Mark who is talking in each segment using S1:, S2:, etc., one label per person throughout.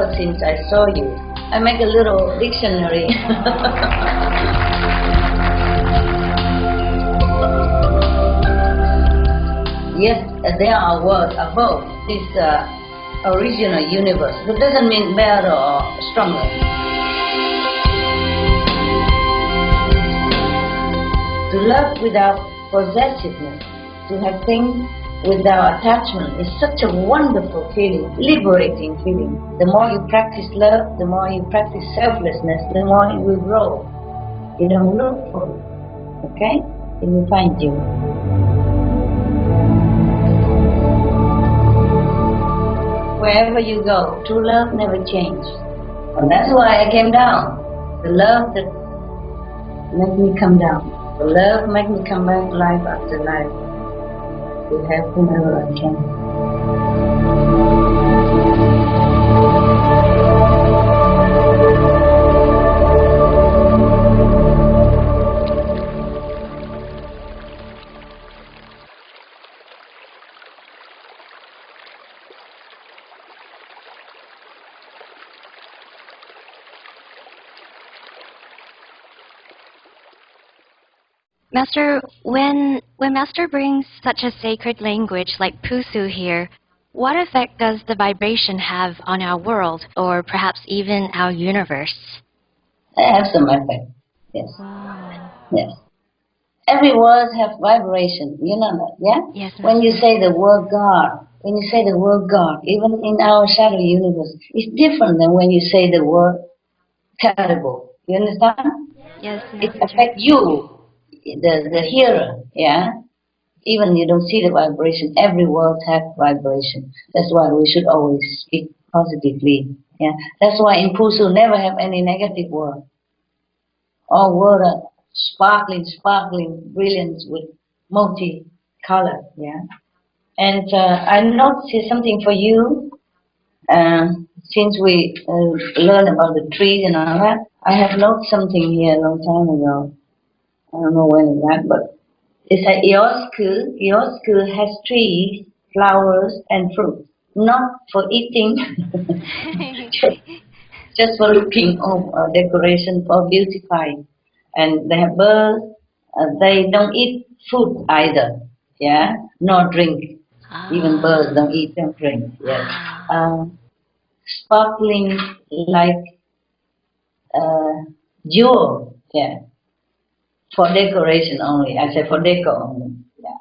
S1: words since I saw you. I make a little dictionary. Yes, there are words above this original universe. That doesn't mean better or stronger. To love without possessiveness, to have things without attachment is such a wonderful feeling, liberating feeling. The more you practice love, the more you practice selflessness, the more it will grow. You don't look for it, okay? It will find you. Wherever you go, true love never changes. And that's why I came down. The love that made me come down. The love made me come back life after life to help whomever I can.
S2: Master, when Master brings such a sacred language like Pusu here, what effect does the vibration have on our world, or perhaps even our universe?
S1: It has some effect, yes.
S2: Wow.
S1: Yes. Every word has vibration, you know that, yeah?
S2: Yes, Master.
S1: When you say the word God, even in our shadow universe, it's different than when you say the word terrible. You understand?
S2: Yes,
S1: It
S2: Master.
S1: affects you, the hearer, yeah? Even you don't see the vibration, every word has vibration. That's why we should always speak positively, yeah? That's why in Pusu never have any negative word. All words are sparkling, brilliant with multi-color, yeah? And I noticed something for you, since we learned about the trees and all that. I have noticed something here a long time ago. I don't know when is that, but it's a Iosku. Iosku has trees, flowers, and fruit. Not for eating, just for looking or decoration, for beautifying. And they have birds. They don't eat food either, yeah, nor drink. Even birds don't eat and drink. Yes, sparkling like jewel. Yeah. For decoration only. I said for deco only. Yeah.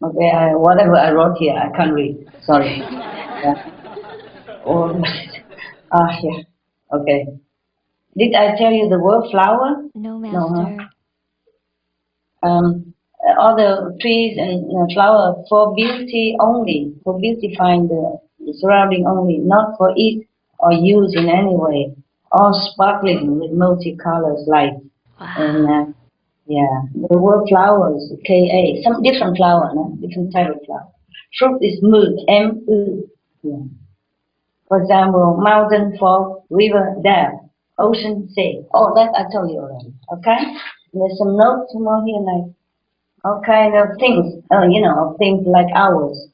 S1: Okay, whatever I wrote here, I can't read. Sorry. Yeah. Or, yeah. Okay. Did I tell you the word flower?
S2: No, Master.
S1: No, huh? All the trees and flowers for beauty only, for beautifying the surrounding only, not for eat or use in any way. All sparkling with multicolors light.
S2: Wow.
S1: And yeah, the word flowers, K-A, some different flower, no? Different type of flower. Fruit is mu, M-U. Yeah. For example, mountain, fog, river, dam, ocean, sea. Oh, that I told you already. Okay? And there's some notes more here, like all kind of things, things like ours.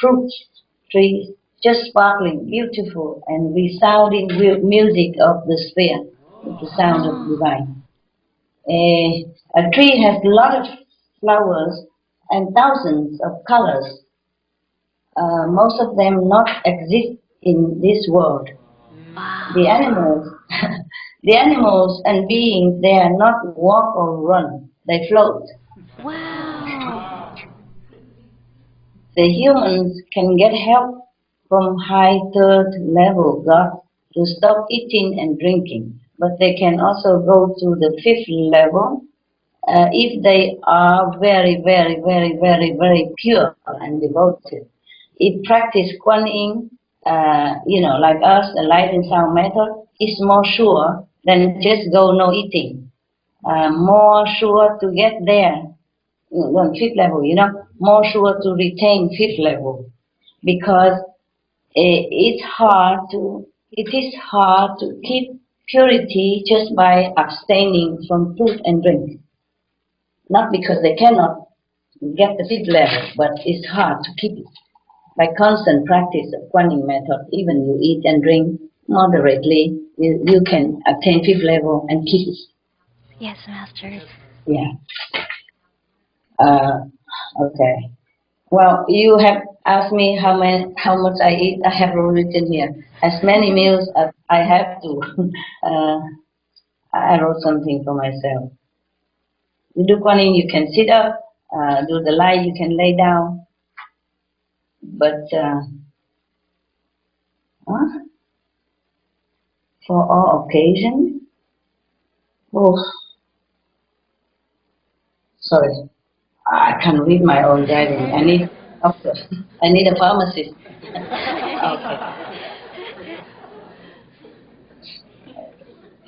S1: Fruits, trees, just sparkling, beautiful, and resounding music of the sphere, with the sound of divine. A tree has a lot of flowers and thousands of colors. Most of them not exist in this world.
S2: Wow.
S1: The animals, the animals and beings, they are not walk or run. They float.
S2: Wow.
S1: The humans can get help from high third level God to stop eating and drinking, but they can also go to the fifth level if they are very, very, very, very, very pure and devoted. If practice Kuan Yin, like us, the light and sound method, is more sure than just go no eating. More sure to get there, on fifth level, more sure to retain fifth level, because it is hard to keep purity just by abstaining from food and drink. Not because they cannot get the fifth level, but it's hard to keep it. by constant practice of Kuan method, even you eat and drink moderately, you can attain fifth level and peace.
S2: Yes, Master.
S1: Yeah. Okay. Well, you have asked me how much I eat. I have written here. As many meals as I have to. uh, I wrote something for myself. You do Kuan Yin, you can sit up. Do the light, you can lay down. But huh? For all occasions, oh, sorry, I can't read my own writing. I need a doctor. I need a pharmacist. Okay.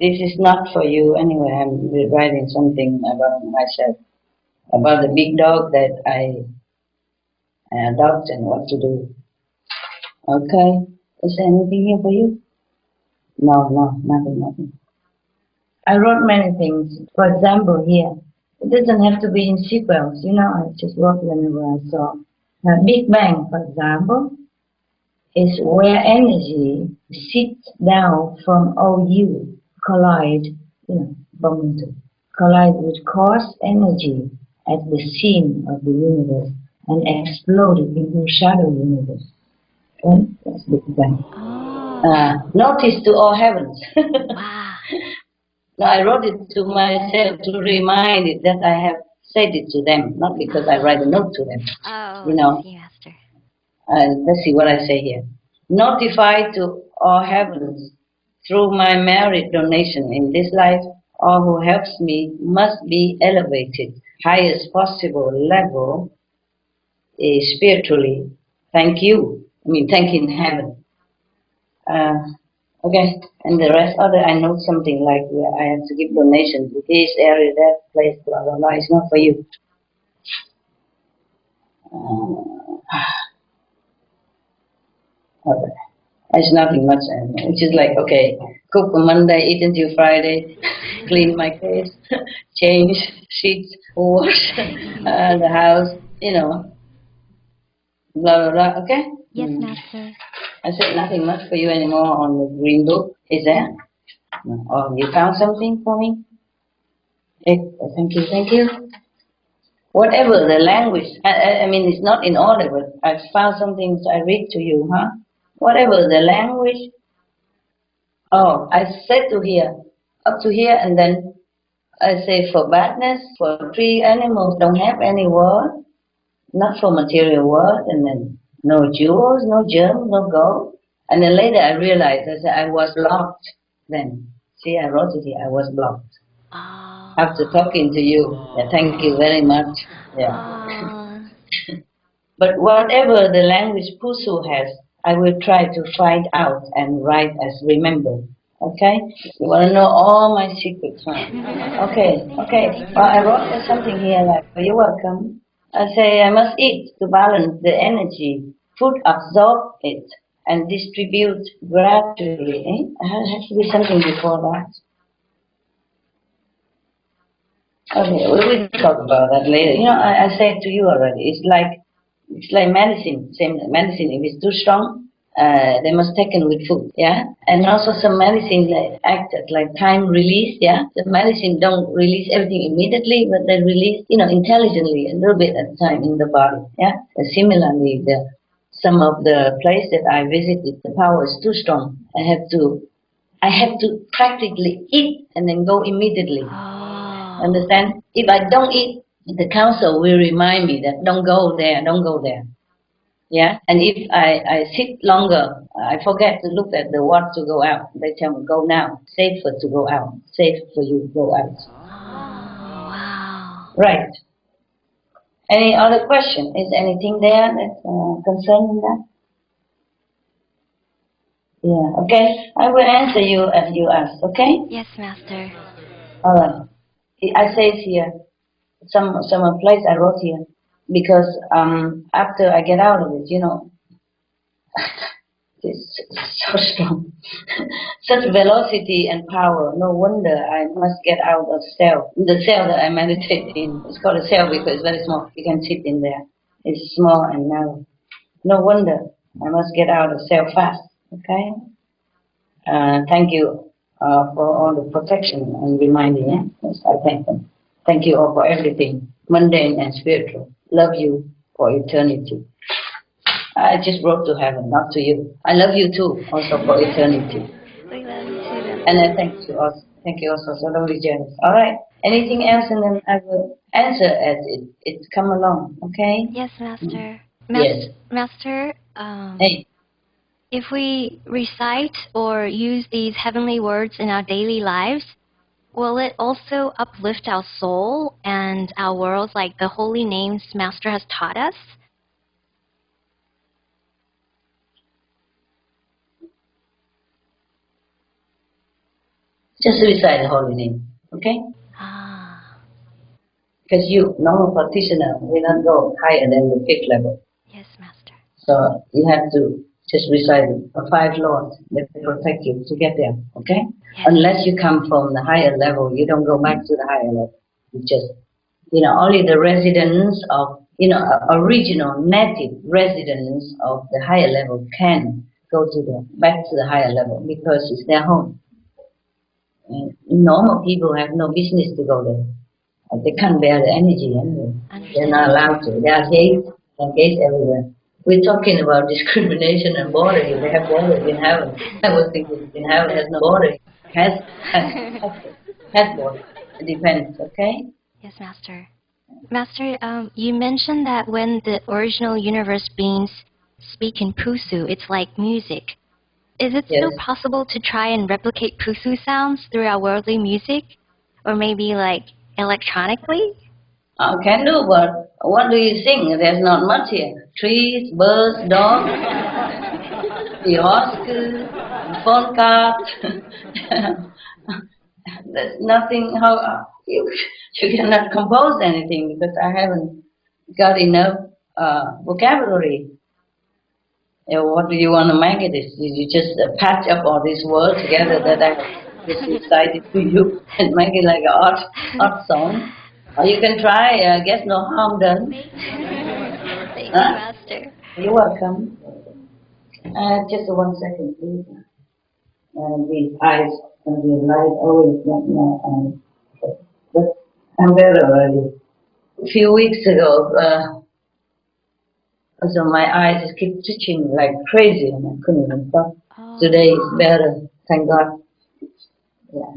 S1: This is not for you anyway. I'm writing something about myself, about the big dog that I adopt and what to do. Okay. Is there anything here for you? No, nothing. I wrote many things. For example, here, it doesn't have to be in sequence. I just wrote whenever I saw. Big Bang, for example, is where energy sits down from OU, collide, bump into, collide with cause energy at the seam of the universe and exploded into shadow universe. Okay? That's Big Bang. Notice to all heavens.
S2: Wow.
S1: No, I wrote it to myself to remind it that I have said it to them, not because I write a note to them.
S2: Oh,
S1: You know,
S2: I see, Master.
S1: let's see what I say here. Notify to all heavens through my merit donation in this life, all who helps me must be elevated highest possible level spiritually. Thank you. Thanking heaven. Okay, and the rest other I know something like where I have to give donation to this area, that place, blah blah blah. It's not for you. Okay. It's nothing much. It's just like, okay, cook on Monday, eat until Friday, clean my place, change sheets, wash the house, blah blah blah. Okay.
S2: Yes, Master.
S1: I said nothing much for you anymore on the green book. Is there? No. Oh, you found something for me? Thank you. Whatever the language, I mean, it's not in order, but I found something I read to you, huh? Whatever the language. Oh, I said to here, up to here, and then I say for badness, for tree animals don't have any word, not for material word, and then no jewels, no gems, no gold. And then later I realized, I said I was blocked then. See, I wrote it here, I was blocked.
S2: Oh.
S1: After talking to you, yeah, thank you very much. Yeah.
S2: Oh.
S1: But whatever the language Pusu has, I will try to find out and write as remember. Okay? You want to know all my secrets, huh? Okay. Well, I wrote something here like, you're welcome. I say I must eat to balance the energy. Food absorb it and distribute gradually. Eh? There has to be something before that. Okay, we will talk about that later. I said to you already. It's like medicine. Same medicine. If it's too strong, they must taken with food. Yeah, and also some medicine that act as like time release. Yeah, the medicine don't release everything immediately, but they release intelligently a little bit at a time in the body. Yeah, and similarly, some of the place that I visited, the power is too strong. I have to practically eat and then go immediately.
S2: Oh.
S1: Understand? If I don't eat, the council will remind me that don't go there, don't go there. Yeah? And if I sit longer, I forget to look at the watch to go out. They tell me, go now. Safer to go out. Safe for you to go out.
S2: Oh, wow.
S1: Right. Any other question? Is anything there that's concerning that? Yeah, okay. I will answer you as you ask, okay?
S2: Yes, Master.
S1: All right. I say it here. Some place I wrote here because after I get out of it, it's so strong, such velocity and power. No wonder I must get out of cell. The cell that I meditate in, it's called a cell because it's very small. You can sit in there. It's small and narrow. No wonder. I must get out of cell fast. Okay? Thank you for all the protection and reminding. Yeah? Yes, I thank them. Thank you all for everything, mundane and spiritual. Love you for eternity. I just wrote to heaven, not to you. I love you too, also for eternity.
S2: We love you too.
S1: And I thank you also, so don't be jealous. All right. Anything else, and then I will answer as it come along. Okay?
S2: Yes, Master.
S1: Yes.
S2: Master,
S1: Hey.
S2: if we recite or use these heavenly words in our daily lives, will it also uplift our soul and our world like the holy names Master has taught us?
S1: Just recite the holy name. Okay?
S2: Ah,
S1: Because you, normal practitioner, will not go higher than the fifth level.
S2: yes, Master.
S1: So you have to just recite the five laws that protect you to get there. Okay?
S2: Yes.
S1: Unless you come from the higher level, you don't go back to the higher level. You just, only the residents of, original native residents of the higher level can go to the back to the higher level because it's their home. And normal people have no business to go there. They can't bear the energy anyway. They're not allowed to. There are gates everywhere. We're talking about discrimination and border. They have borders in heaven. I was thinking in heaven has no border. Has border. It depends, okay?
S2: Yes, Master. Master, you mentioned that when the original universe beings speak in Pusu, it's like music. Is it still
S1: Yes.
S2: possible to try and replicate Pusu sounds through our worldly music? Or maybe like electronically?
S1: Can do, but what do you think? There's not much here. Trees, birds, dogs, the horse, phone cards. There's nothing. How you cannot compose anything because I haven't got enough vocabulary. What do you want to make it? Is you just patch up all these words together that I just recited to you and make it like an art song? Or you can try. Guess no harm done.
S2: Thank you,
S1: Huh?
S2: Master.
S1: You're welcome. Just 1 second, please. The eyes and the light always not my eyes. But I'm better already. A few weeks ago, so my eyes just keep twitching like crazy and I couldn't even stop.
S2: Oh.
S1: Today is better, thank God. Yeah.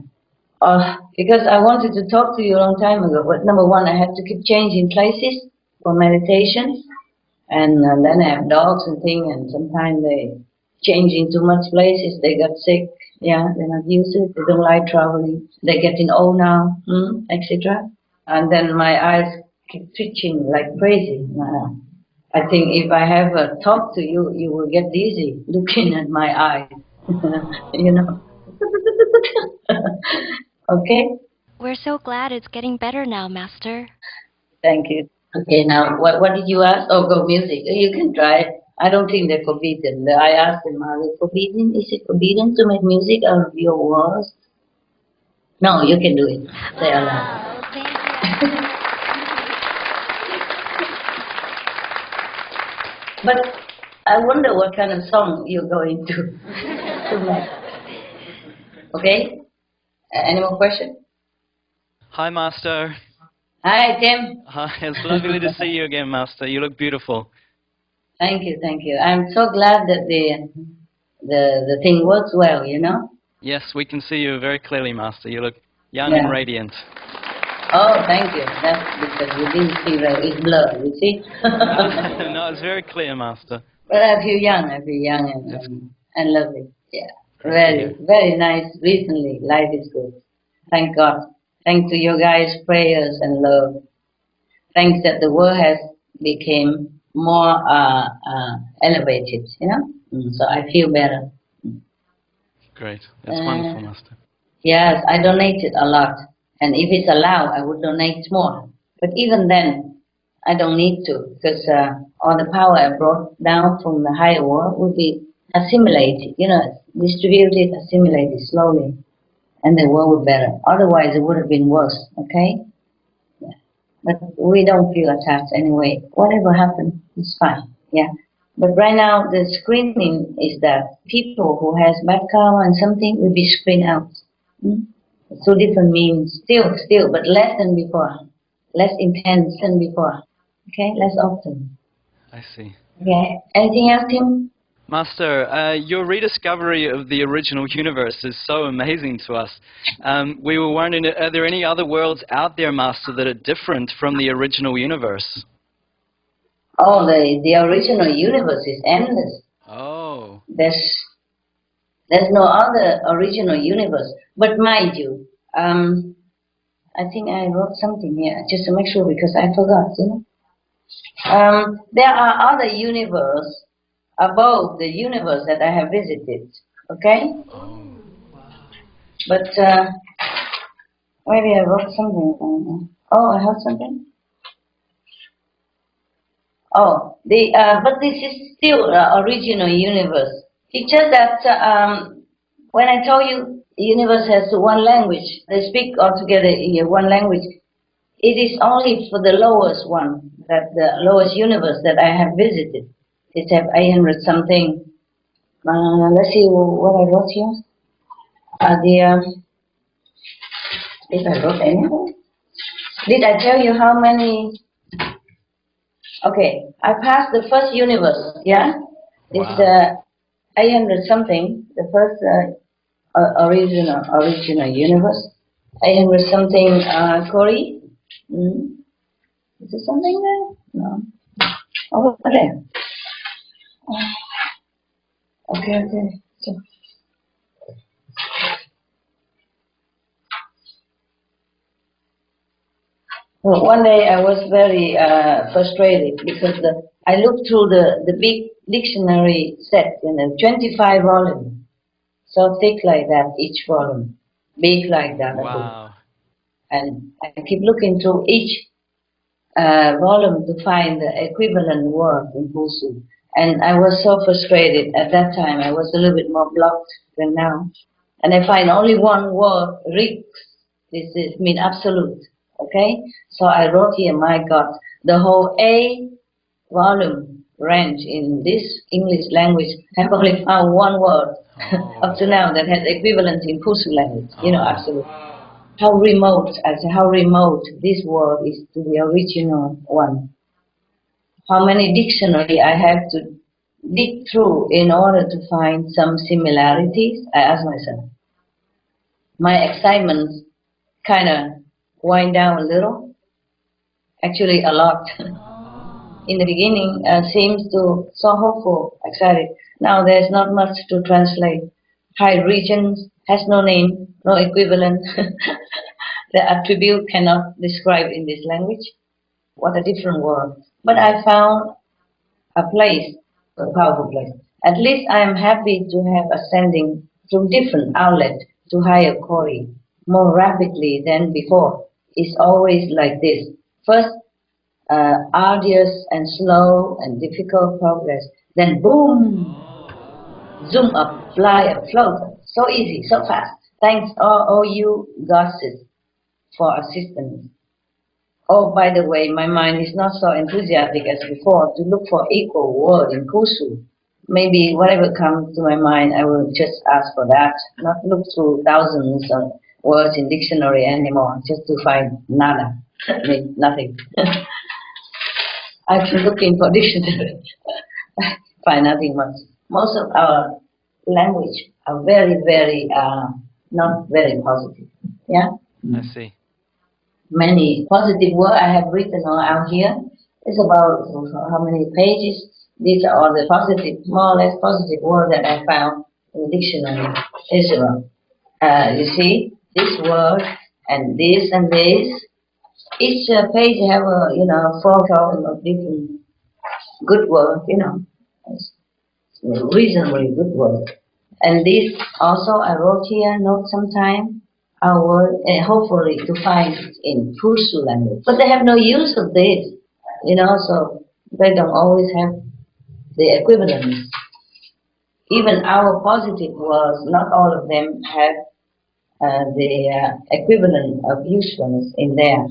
S1: Because I wanted to talk to you a long time ago, but number one, I have to keep changing places for meditation. And then I have dogs and things, and sometimes they change into much places. They got sick. Yeah, they're not used to it. They don't like traveling. They're getting old now, etc. And then my eyes keep twitching like crazy. I think if I have a talk to you, you will get dizzy looking at my eyes. you know. Okay.
S2: We're so glad it's getting better now, Master.
S1: Thank you. Okay, now what did you ask? Oh, go music. You can try it. I don't think they're forbidden. I asked them, are they forbidden? Is it forbidden to make music out of your words? No, you can do it. They are allowed.
S2: Oh, thank you.
S1: But I wonder what kind of song you're going to make. Okay? Any more questions?
S3: Hi, Master.
S1: Hi, Tim.
S3: Hi, it's lovely to see you again, Master. You look beautiful.
S1: Thank you, thank you. I'm so glad that the thing works well, you know?
S3: Yes, we can see you very clearly, Master. You look young and radiant.
S1: Oh, thank you. That's because you didn't see that it's blurred, you see?
S3: No, it's very clear, Master.
S1: But I feel young and lovely. Yeah. Very, very nice recently. Life is good. Thank God. Thanks to your guys' prayers and love. Thanks that the world has become more elevated, you know? So I feel better.
S3: Great. That's wonderful, Master.
S1: Yes, I donated a lot. And if it's allowed, I would donate more. But even then, I don't need to, because all the power I brought down from the higher world would be assimilated, distributed, assimilated slowly, and the world would be better. Otherwise, it would have been worse, okay? Yeah. But we don't feel attached anyway. Whatever happens, it's fine, yeah? But right now, the screening is that people who has bad karma and something will be screened out. Hmm? Two different means, still, but less than before, less intense than before. Okay, less often.
S3: I see.
S1: Okay, anything else, Tim?
S3: Master, your rediscovery of the original universe is so amazing to us. We were wondering, are there any other worlds out there, Master, that are different from the original universe?
S1: Oh, the original universe is endless.
S3: Oh.
S1: There's no other original universe. But mind you, I think I wrote something here just to make sure because I forgot. There are other universes above the universe that I have visited. Okay,
S3: Oh.
S1: but maybe I wrote something. Oh, I have something. Oh, but this is still original universe. It's just that when I told you the universe has one language, they speak altogether in one language. It is only for the lowest one, that the lowest universe that I have visited. It have 800 something. Let's see what I wrote here. If I wrote anything, did I tell you how many? Okay, I passed the first universe. Yeah, it's
S3: Wow.
S1: 800 something. The first original universe. 800 something. Corey. Mm. Is there something there? No. Oh, there. Okay. So, well, one day I was very frustrated because I looked through the big dictionary set, 25 volumes, so thick like that, each volume, big like that, a book.
S3: Wow.
S1: And I keep looking through each volume to find the equivalent word in Fusu. And I was so frustrated at that time. I was a little bit more blocked than now. And I find only one word, Riks. This is mean absolute. Okay? So I wrote here, my God, the whole A volume range in this English language, I only found one word up
S3: Oh.
S1: to now that has equivalent in Fusu language.
S3: Oh.
S1: Absolute. How remote, I say, how remote this word is to the original one. How many dictionary I have to dig through in order to find some similarities, I ask myself. My excitement kind of wind down a little, actually a lot. In the beginning, seems to so hopeful, excited. Now there's not much to translate. High regions has no name, no equivalent. The attribute cannot describe in this language. What a different world. But I found a place, a powerful place. At least I am happy to have ascending through different outlets to higher Kori more rapidly than before. It's always like this. First, arduous and slow and difficult progress. Then boom, zoom up, fly up, float. So easy, so fast. Thanks all you goddesses for assistance. Oh, by the way, my mind is not so enthusiastic as before to look for equal word in Kusu. Maybe whatever comes to my mind, I will just ask for that, not look through thousands of words in dictionary anymore, just to find nada. I mean, nothing. I've been looking for dictionary, find nothing much. Most of our language are very, not very positive. Yeah?
S3: I see.
S1: Many positive words I have written out here. It's about how many pages. These are all the positive, more or less positive words that I found in the dictionary. Israel. You see, this word and this and this. Each page have a photo of different good words. It's reasonably good words. And this also I wrote here, note sometime, our hopefully to find in Pursu language. But they have no use of this, so they don't always have the equivalence. Even our positive words, not all of them have the equivalent of usefulness in there.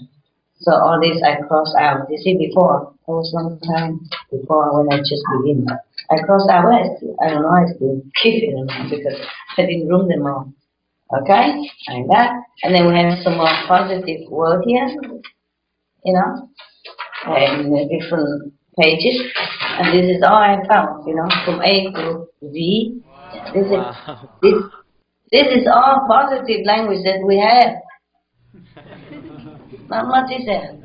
S1: So all this I cross out. You see, before, there was one time before when I just begin. I crossed out. I don't know. I still keep it because I didn't room them all. Okay, like that. And then we have some more positive word here. You know, in different pages. And this is all I found. You know, from A to Z. This is
S3: Wow.
S1: this. This is all positive language that we have. Not much is there.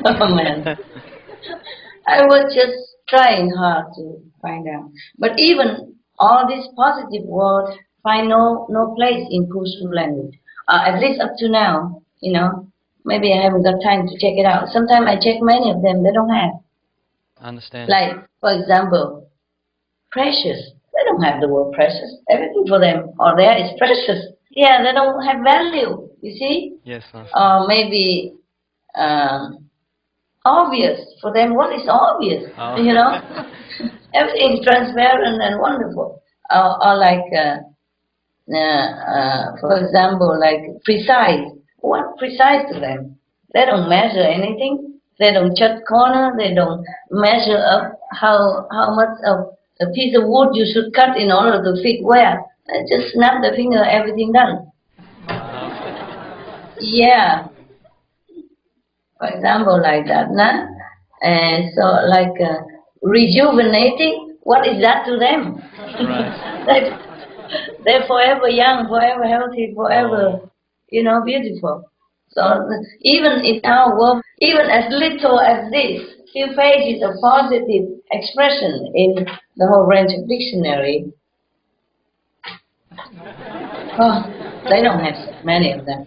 S1: Oh man. I was just trying hard to find out. But even all these positive words find no place in Kushu language. At least up to now, you know. Maybe I haven't got time to check it out. Sometimes I check many of them, they don't have.
S3: Understand.
S1: Like, for example, precious. They don't have the word precious. Everything for them or there is precious. Yeah, they don't have value, you see?
S3: Yes, Master.
S1: Or maybe obvious. For them, what is obvious?
S3: Oh.
S1: You know? Everything is transparent and wonderful. Or like, for example, like precise. What precise to them? They don't measure anything. They don't cut corner. They don't measure up how much of a piece of wood you should cut in order to fit where. Just snap the finger, everything done. Yeah. For example, like that, nah? And so, like rejuvenating. What is that to them?
S3: Right.
S1: They're forever young, forever healthy, forever, you know, beautiful. So even in our world, even as little as this, few pages of positive expression in the whole range of dictionary. Oh, they don't have so many of them.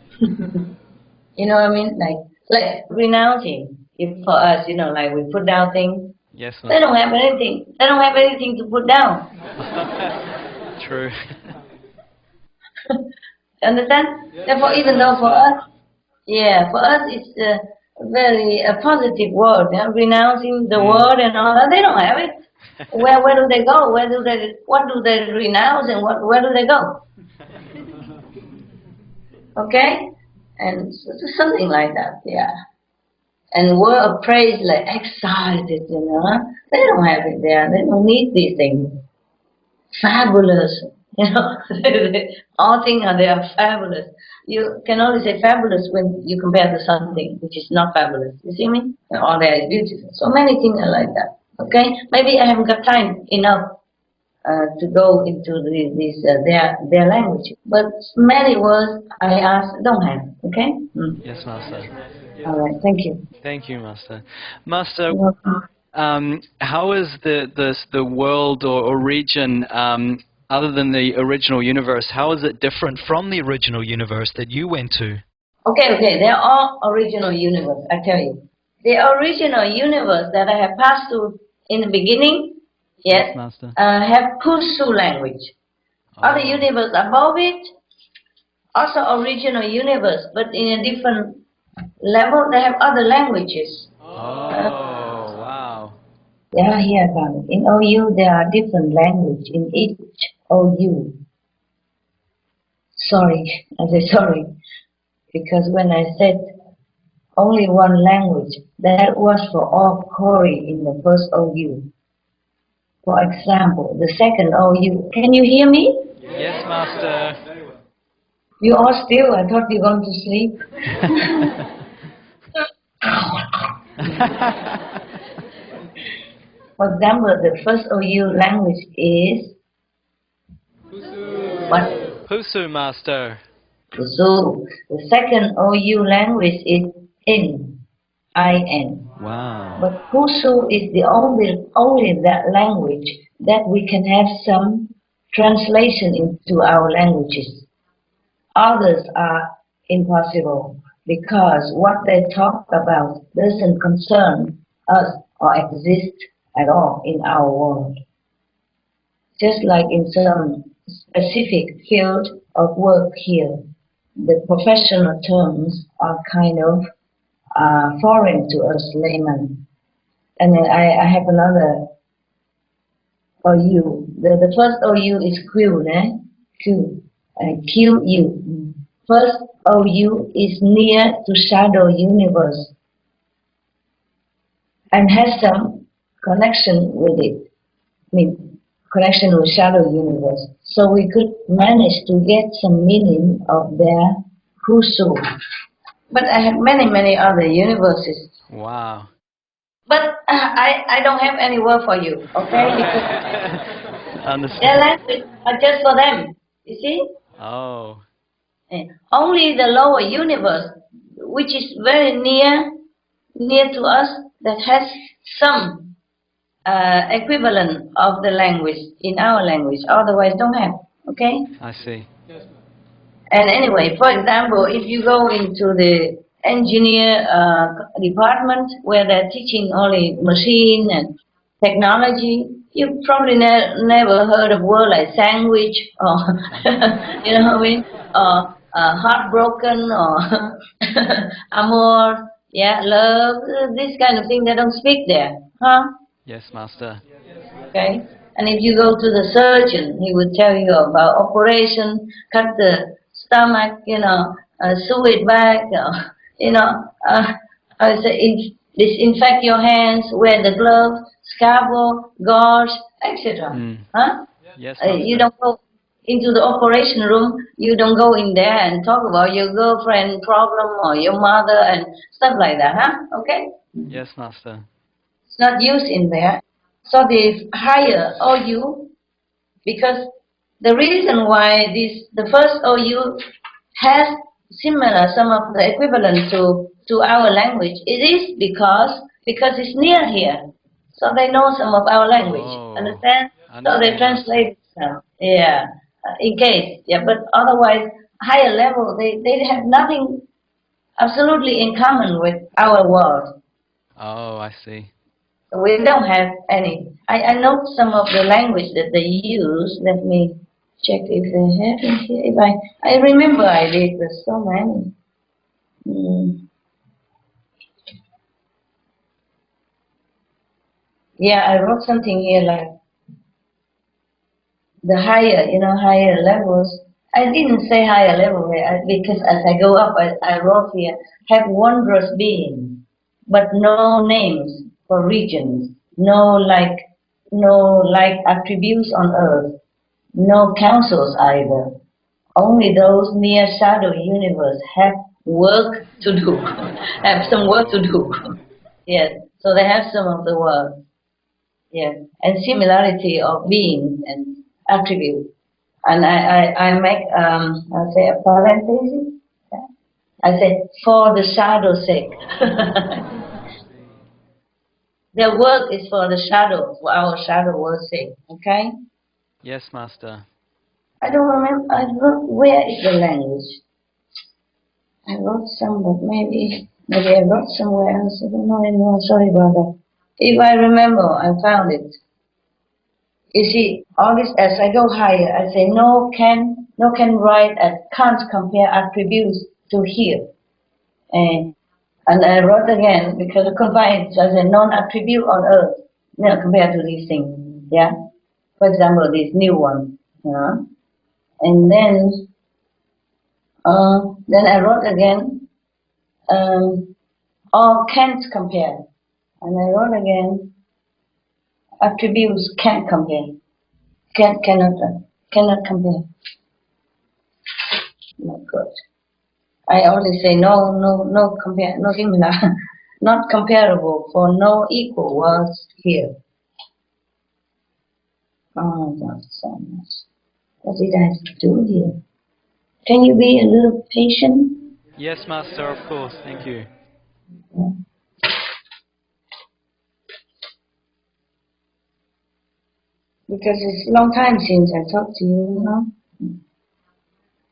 S1: You know what I mean? Like renouncing. If for us, you know, like we put down things.
S3: Yes,
S1: They
S3: Master.
S1: don't have anything. They don't have anything to put down.
S3: True.
S1: Understand? Therefore, even though for us, yeah, for us it's a very positive word. Yeah? Renouncing the word and all that, they don't have it. Where do they go? What do they renounce and where do they go? Okay, and something like that, yeah. And word of praise like excited, you know. They don't have it there. They don't need these things. Fabulous, you know. All things are there are fabulous. You can only say fabulous when you compare to something which is not fabulous. You see me? All there is beautiful. So many things are like that. Okay, maybe I haven't got time enough to go into their language, but many words I ask don't have. Okay.
S3: Yes, Master.
S1: All right. Thank you.
S3: Thank you, Master. Master,
S1: You're welcome.
S3: how is the world or region, other than the original universe, how is it different from the original universe that you went to?
S1: Okay. They're all original universe. I tell you, the original universe that I have passed through in the beginning, yes,
S3: Master.
S1: have Kusu language. Other universe above it, also original universe, but in a different level, they have other languages.
S3: Wow.
S1: Yeah, here I found it. In OU, there are different language in each OU. Sorry, I say sorry, because when I said only one language, that was for all Kori in the first OU. For example, the second OU, can you hear me?
S3: Yes, Master.
S1: You all still, I thought you were going to sleep. For example, the first OU language is what?
S3: Pusu, Master.
S1: Zulu. The second OU language is In, I-N.
S3: Wow.
S1: But Kusu is the only that language that we can have some translation into our languages. Others are impossible because what they talk about doesn't concern us or exist at all in our world. Just like in some specific field of work here, the professional terms are kind of foreign to us laymen. And then I have another OU. The first OU is Q, Q, QU. First OU is near to shadow universe and has some connection with it. I mean, connection with shadow universe. So we could manage to get some meaning of their Husu. But I have many other universes.
S3: Wow.
S1: But I don't have any word for you, okay? Because
S3: Understood.
S1: their language are just for them. You see?
S3: Oh.
S1: Only the lower universe, which is very near to us, that has some equivalent of the language in our language. Otherwise, don't have. Okay.
S3: I see.
S1: And anyway, for example, if you go into the engineer department where they're teaching only machine and technology, you probably never heard of word like sandwich or you know what I mean, or heartbroken or amor, yeah, love, this kind of thing. They don't speak there, huh?
S3: Yes, Master.
S1: Okay. And if you go to the surgeon, he would tell you about operation, cut the stomach, sew it back, I say, disinfect your hands, wear the gloves, scalpel, gauze, etc. Huh?
S3: Yes,
S1: You
S3: Master.
S1: don't go into the operation room, you don't go in there and talk about your girlfriend problem or your mother and stuff like that, huh? Okay?
S3: Yes, Master.
S1: It's not used in there. So they hire OU because the reason why the first OU has similar, some of the equivalent to our language, it is because it's near here. So they know some of our language.
S3: Oh.
S1: Understand? So they
S3: Understand,
S1: translate some. Yeah. In case. Yeah, but otherwise higher level they have nothing absolutely in common with our world.
S3: Oh, I see.
S1: We don't have any. I know some of the language that they use. Let me check if they have it here. If I remember I did. There's so many. Mm. Yeah, I wrote something here like the higher levels. I didn't say higher level because as I go up, I wrote here, have wondrous being, but no names for regions, no like attributes on earth, no councils either. Only those near shadow universe have work to do, have some work to do. Yes, so they have some of the work. Yes, and similarity of beings and attributes. And I make I say a parenthesis. I say for the shadow's sake. Their work is for the shadow, for our shadow world's sake. Okay.
S3: Yes, Master.
S1: I don't remember. I wrote where is the language. I wrote some, but maybe I wrote somewhere else. I don't know anymore. Sorry about that. If I remember, I found it. You see, all this as I go higher, I say no can write and can't compare attributes to here. And I wrote again because I combined as a non-attribute on earth, compared to these things. Yeah. For example, this new one. And then I wrote again, all can't compare. And I wrote again, attributes can't compare. Cannot compare. Not good. I always say no compare, no similar, not comparable, for no equal was here. Oh, not so much. What did I do here? Can you be a little patient?
S3: Yes, Master, of course. Thank you.
S1: Because it's a long time since I talked to you.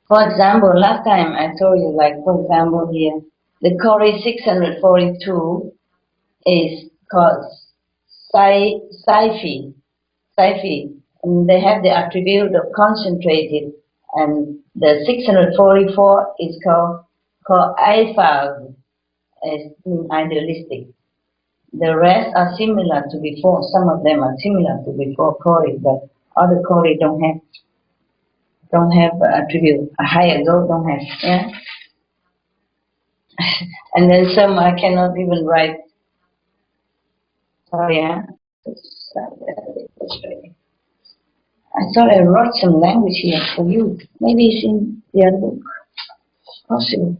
S1: For example, last time I told you, like, for example, here, the Cori 642 is called Saifi. And they have the attribute of concentrated, and the 644 is called Aifag, as idealistic. The rest are similar to before. Some of them are similar to before Cori, but other Cori don't have attribute. A higher goal don't have. Yeah. And then some I cannot even write. Sorry, yeah. I thought I wrote some language here for you. Maybe it's in the other book. Possible.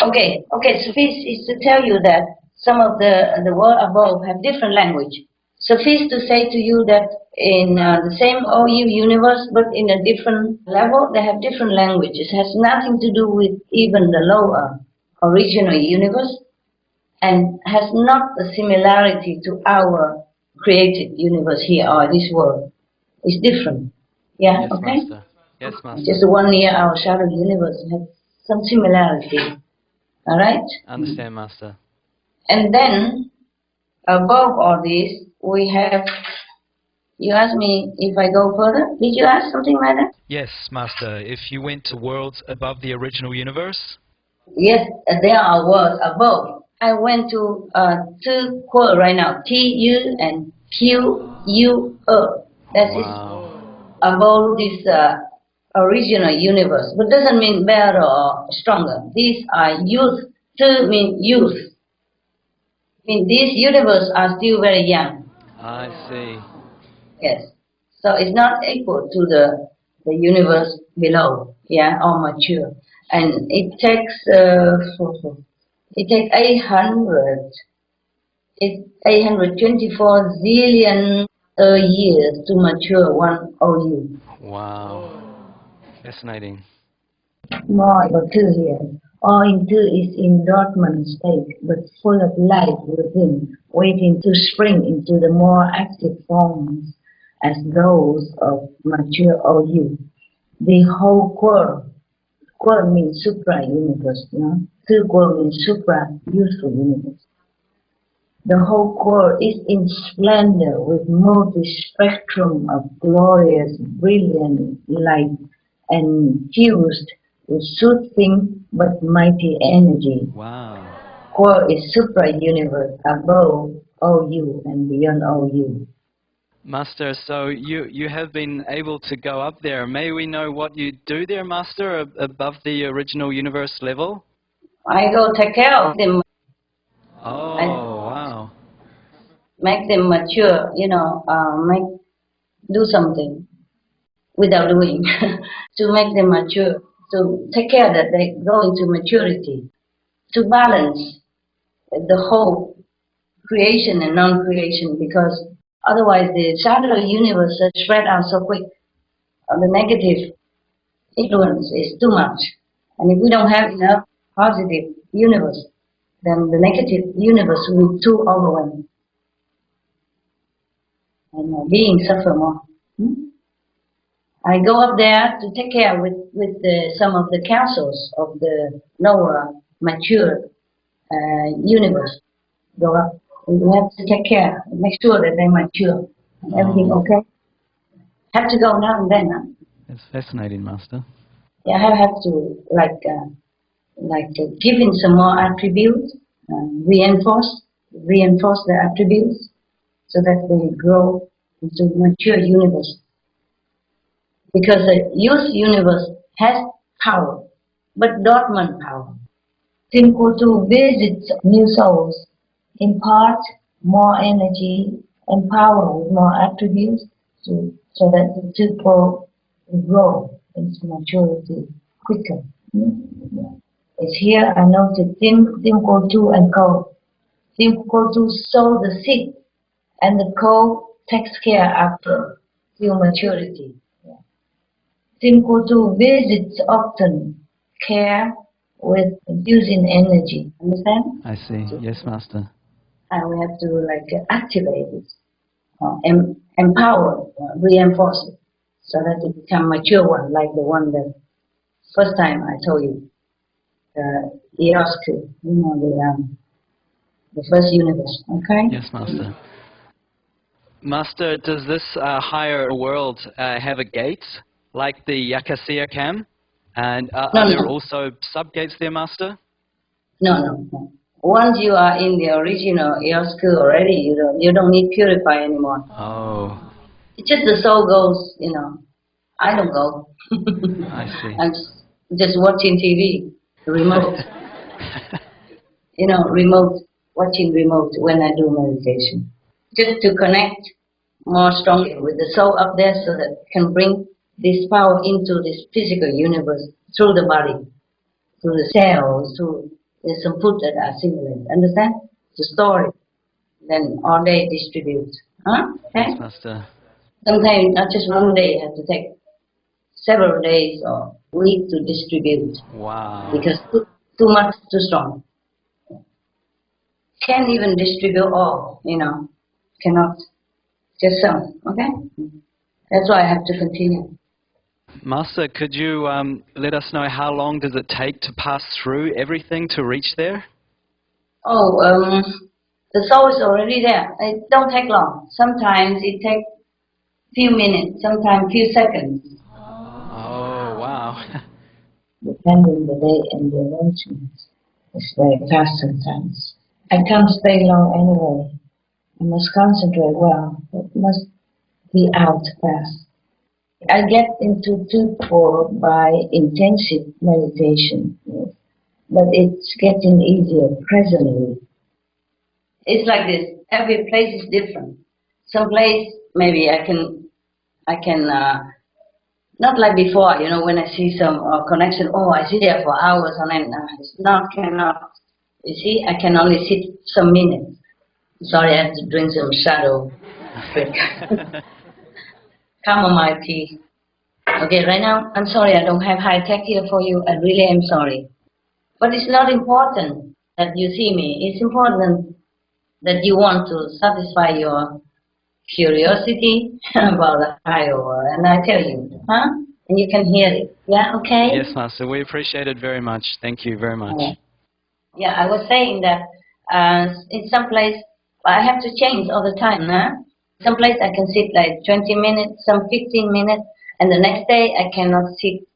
S1: Okay, suffice is to tell you that some of the world above have different language. Suffice to say to you that in the same OU universe, but in a different level, they have different languages. It has nothing to do with even the lower original universe, and has not a similarity to our created universe here or this world. It's different. Yeah,
S3: Yes,
S1: okay?
S3: Master. Yes, Master.
S1: Just 1 year our shadow universe has some similarity. Alright?
S3: Understand, Master.
S1: And then, above all this, we have, you asked me if I go further. Did you ask something like that?
S3: Yes, Master. If you went to worlds above the original universe?
S1: Yes, there are worlds above. I went to two worlds right now, T-U and Q-U-E. That is above this original universe. But doesn't mean better or stronger. These are youth. To mean youth. In this universe are still very young.
S3: I see.
S1: Yes. So it's not equal to the universe below, yeah, or mature. And it takes 824 zillion years to mature one OU.
S3: Wow. Fascinating.
S1: More about two here. All in two is in dormant state, but full of life within, waiting to spring into the more active forms as those of mature OU. The whole world means supra-universe, no? Two world means supra-useful universe. The whole world is in splendor with multi-spectrum of glorious, brilliant light and fused with soothing but mighty energy.
S3: Wow.
S1: World is supra-universe above OU and beyond OU.
S3: Master, so you have been able to go up there. May we know what you do there, Master, above the original universe level?
S1: I go take care of them.
S3: Oh, wow.
S1: Make them mature, do something without doing to make them mature, to take care that they go into maturity, to balance the whole creation and non-creation, because otherwise the shadow universe is spread out so quick. The negative influence is too much. And if we don't have enough positive universe, then the negative universe will be too overwhelming. And beings suffer more. I go up there to take care with some of the councils of the lower mature universe. Go up. We have to take care, make sure that they mature. Everything okay? Have to go now and then. Huh?
S3: It's fascinating, Master.
S1: Yeah, I have to give in some more attributes, reinforce the attributes, so that they grow into mature universe. Because the youth universe has power, but dormant power. Simple to visit new souls, impart more energy and power with more attributes, so that the people will grow into maturity quicker. It's here I noted Simple 2 and Co. Simple 2 sow the seed, and the Co takes care after till maturity. Simple to visits often, care with using energy. Understand?
S3: I see. Yes, Master.
S1: And we have to activate it, empower, reinforce it, so that it become mature one, like the one that first time I told you, the Eosku, the first universe. Okay?
S3: Yes, Master. Master, does this higher world have a gate, like the Yakasiya Cam? And are there also sub-gates there, Master?
S1: No. Once you are in the original Eosku already, you don't need purify anymore.
S3: Oh.
S1: It's just the soul goes, I don't go.
S3: I see.
S1: I'm just watching TV, remote. Remote, watching remote when I do meditation. just to connect more strongly with the soul up there so that it can bring this power into this physical universe through the body, through the cells, through there's some food that are assimilated. Understand? To store it, then all day distribute. Huh? Okay?
S3: Yes, Master.
S1: Sometimes not just one day, you have to take several days or weeks to distribute
S3: Wow.
S1: because too much, too strong. Can't even distribute all, cannot. Just some, okay? That's why I have to continue.
S3: Master, could you let us know how long does it take to pass through everything to reach there?
S1: Oh, the soul is already there. It don't take long. Sometimes it takes few minutes, sometimes few seconds.
S3: Oh, wow.
S1: Depending the day and the emotions. It's very fast sometimes. I can't stay long anyway. I must concentrate well. It must be out fast. I get into torpor by intensive meditation, yes. But it's getting easier presently. It's like this. Every place is different. Some place maybe I can not like before. When I see some connection. Oh, I sit there for hours and then it's not cannot. You see, I can only sit some minutes. Sorry, I have to drink some shadow drink. Chamomile tea. Okay, right now, I'm sorry I don't have high tech here for you. I really am sorry. But it's not important that you see me. It's important that you want to satisfy your curiosity about the higher world. And I tell you, huh? And you can hear it. Yeah, okay?
S3: Yes, Master. We appreciate it very much. Thank you very much.
S1: Yeah, I was saying that in some place, I have to change all the time, huh? Some place I can sit like 20 minutes, some 15 minutes, and the next day I cannot sit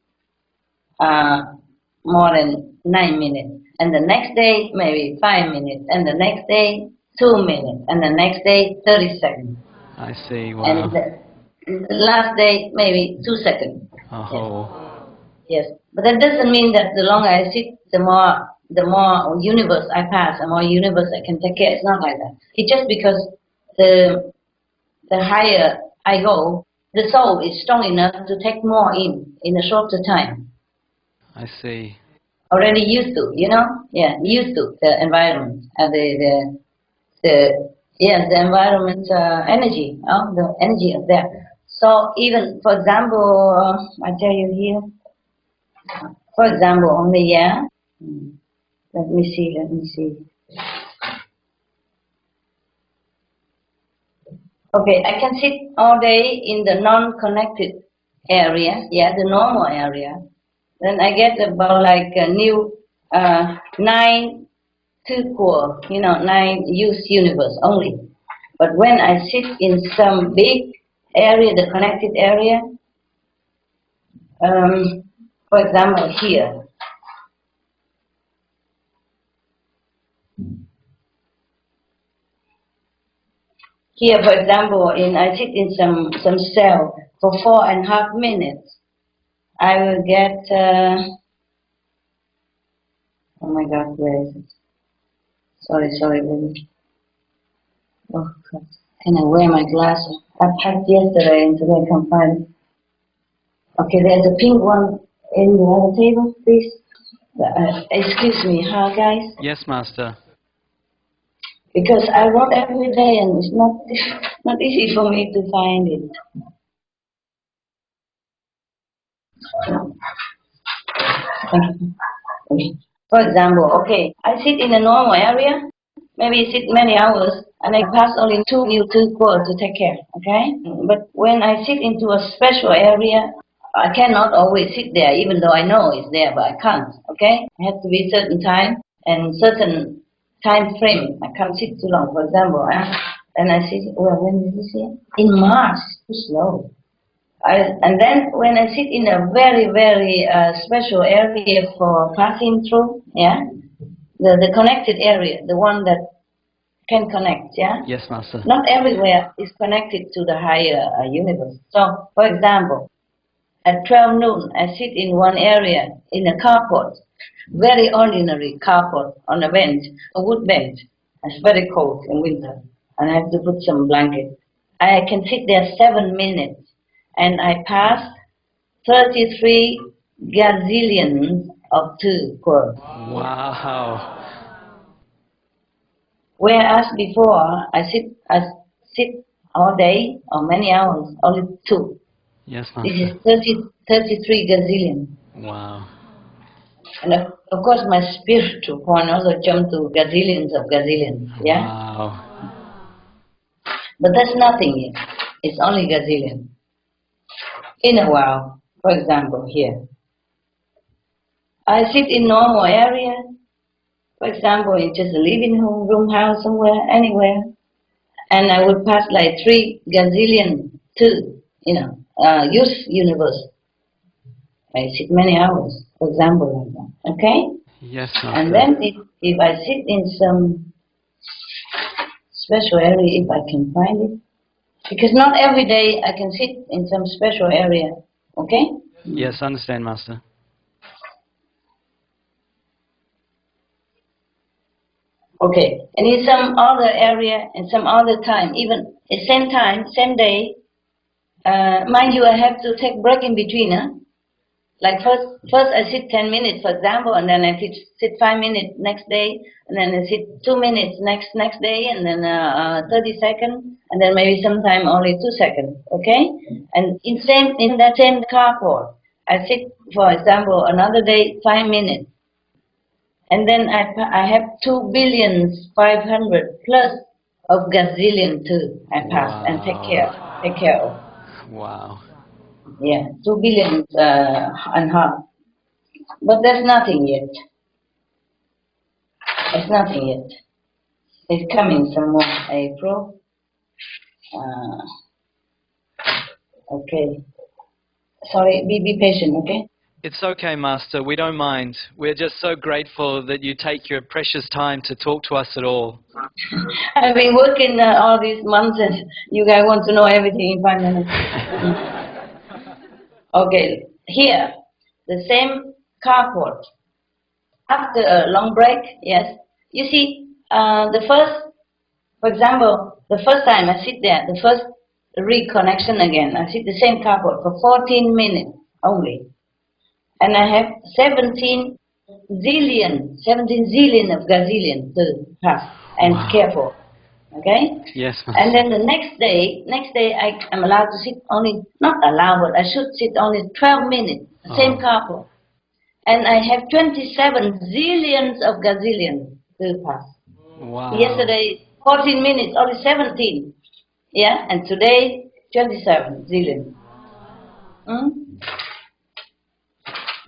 S1: more than 9 minutes. And the next day, maybe 5 minutes. And the next day, 2 minutes. And the next day, 30 seconds.
S3: I see. Wow.
S1: And the last day, maybe 2 seconds.
S3: Oh.
S1: Yes. But that doesn't mean that the longer I sit, the more universe I pass, the more universe I can take care. It's not like that. It's just because the higher I go, the soul is strong enough to take more in a shorter time.
S3: I see.
S1: Already used to, used to the environment, the environment energy, the energy is there. So even, for example, I tell you here, for example, only let me see. Okay, I can sit all day in the non-connected area, the normal area. Then I get about like a new 9 equal, 9 use universe only. But when I sit in some big area, the connected area, for example here, for example, I sit in some cell for 4.5 minutes. I will get, oh my God, where is it? Sorry, baby. Oh God, can I wear my glasses? I packed yesterday and today I can't find it. Okay, there's a pink one in the other table, please. Excuse me, huh, guys?
S3: Yes, Master.
S1: Because I work every day and it's not easy for me to find it. Okay. For example, I sit in a normal area, maybe sit many hours, and I pass only 2 new calls to take care, okay? But when I sit into a special area, I cannot always sit there, even though I know it's there, but I can't, okay? It has to be certain time and certain time frame. I can't sit too long, for example. And I sit, when is this here? In March, too slow. And then when I sit in a very, very special area for passing through, the connected area, the one that can connect,
S3: Yes, Master.
S1: Not everywhere is connected to the higher universe. So, for example, at 12 noon, I sit in one area in a carport, very ordinary carport on a bench, a wood bench. It's very cold in winter. and I have to put some blanket. I can sit there 7 minutes, and I passed 33 gazillions of 2 quarters.
S3: Wow.
S1: Whereas before, I sit all day or many hours, only 2.
S3: Yes,
S1: This is
S3: Master.
S1: 33 gazillion.
S3: Wow.
S1: And of course, my spiritual point also jumped to gazillions of gazillions, yeah?
S3: Wow.
S1: But that's nothing yet. It's only gazillion. In a while, for example, here, I sit in normal area, for example, in just a living room house somewhere, anywhere, and I would pass like 3 gazillion to, use universe. I sit many hours, for example, like that, okay?
S3: Yes,
S1: And
S3: Master.
S1: then if I sit in some special area, if I can find it, because not every day I can sit in some special area, okay?
S3: Yes, understand, Master.
S1: Okay, and in some other area and some other time, even at same time, same day, mind you, I have to take break in between, huh? Like first I sit 10 minutes, for example, and then I sit 5 minutes next day, and then I sit 2 minutes next day, and then 30 seconds, and then maybe sometime only 2 seconds, okay? And in that same carport, I sit, for example, another day 5 minutes, and then I have 2,500,000,000 plus of gazillion too. I pass and take care of.
S3: Wow.
S1: Yeah, 2 billion and half. But that's nothing yet. It's nothing yet. It's coming some more April. Okay. Sorry, be patient, okay?
S3: It's okay, Master. We don't mind. We're just so grateful that you take your precious time to talk to us at all.
S1: I've been working all these months, and you guys want to know everything in 5 minutes. Okay, here, the same carport. After a long break, yes. You see, for example, the first time I sit there, the first reconnection again, I sit the same carport for 14 minutes only. And I have 17 zillion of gazillion to pass and care for. Okay?
S3: Yes, Master.
S1: And then the next day I'm allowed to sit only, not allowed, but I should sit only 12 minutes, same carport. And I have 27 zillions of gazillion to pass.
S3: Wow.
S1: Yesterday, 14 minutes, only 17. Yeah, and today, 27 zillion.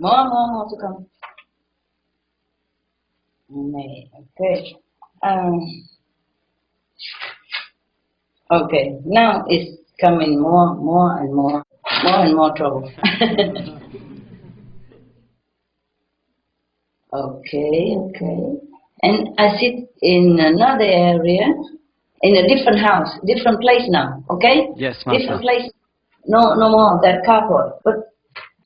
S1: More to come. Okay. Okay, now it's coming more and more trouble. Okay. And I sit in another area, in a different house, different place now, okay?
S3: Yes, Master.
S1: Different place, no more that carport. But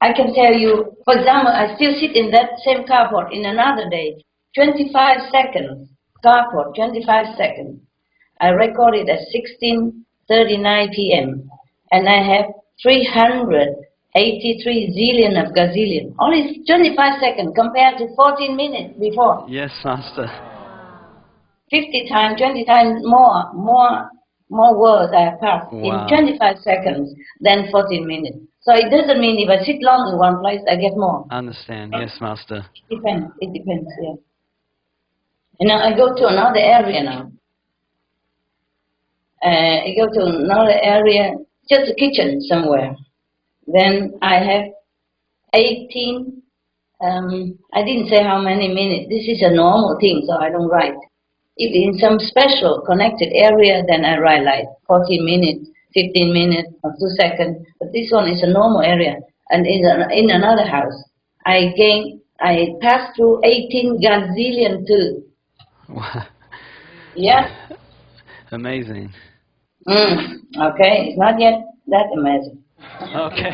S1: I can tell you, for example, I still sit in that same carport in another day, 25 seconds, carport, 25 seconds. I recorded at 16:39 p.m. and I have 383 zillion of gazillion. Only 25 seconds compared to 14 minutes before.
S3: Yes, Master.
S1: 50 times, 20 times more words I have passed in 25 seconds than 14 minutes. So it doesn't mean if I sit long in one place, I get more.
S3: Understand. Yes, Master.
S1: It depends, yeah. And now I go to another area now. I go to another area, just a kitchen somewhere. Then I have 18, I didn't say how many minutes. This is a normal thing, so I don't write. If in some special connected area, then I write like 14 minutes, 15 minutes, or 2 seconds. But this one is a normal area. And in another house, I passed through 18 gazillion too.
S3: Wow.
S1: Yeah.
S3: Amazing.
S1: Okay, it's not yet that amazing.
S3: Okay.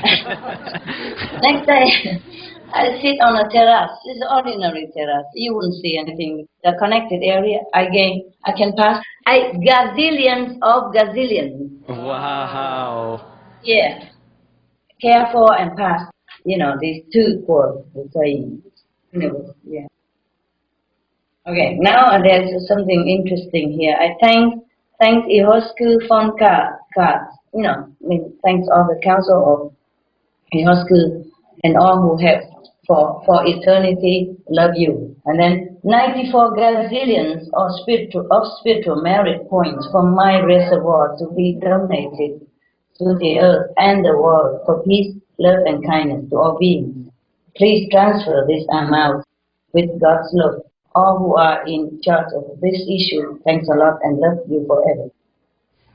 S1: I sit on a terrace. It's an ordinary terrace. You wouldn't see anything. The connected area, I can pass gazillions of gazillions.
S3: Wow.
S1: Yeah. Care for and pass. These two quotes. Yeah. Okay, now there's something interesting here. I thanks Ihosku von Katz. Thanks all the council of Ihosku and all who have for eternity love you. And then 94 gazillions of spiritual merit points from my reservoir to be donated to the earth and the world for peace, love, and kindness to all beings. Please transfer this amount with God's love. All who are in charge of this issue, thanks a lot and love you forever.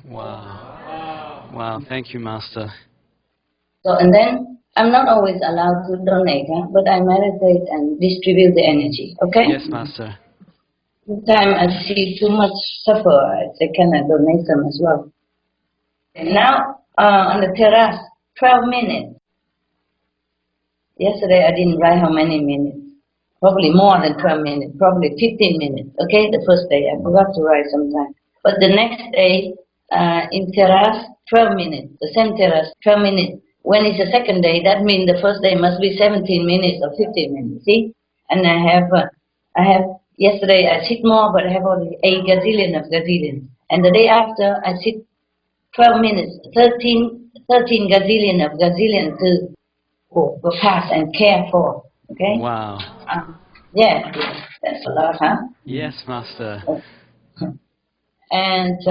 S3: Wow. Wow, thank you, Master.
S1: So, and then I'm not always allowed to donate, but I meditate and distribute the energy, okay?
S3: Yes, Master.
S1: Sometimes I see too much suffer, I say, can I donate some as well? And now, on the terrace, 12 minutes. Yesterday I didn't write how many minutes. Probably more than 12 minutes, probably 15 minutes, okay? The first day, I forgot to write sometime. But the next day, in terrace, 12 minutes, the same terrace, 12 minutes. When it's the second day, that means the first day must be 17 minutes or 15 minutes, see? And I have, yesterday I sit more, but I have only 8 gazillion of gazillions. And the day after, I sit 12 minutes, 13 gazillion of gazillion to go past and care for, okay?
S3: Wow.
S1: Yeah, that's a lot, huh?
S3: Yes, Master.
S1: And,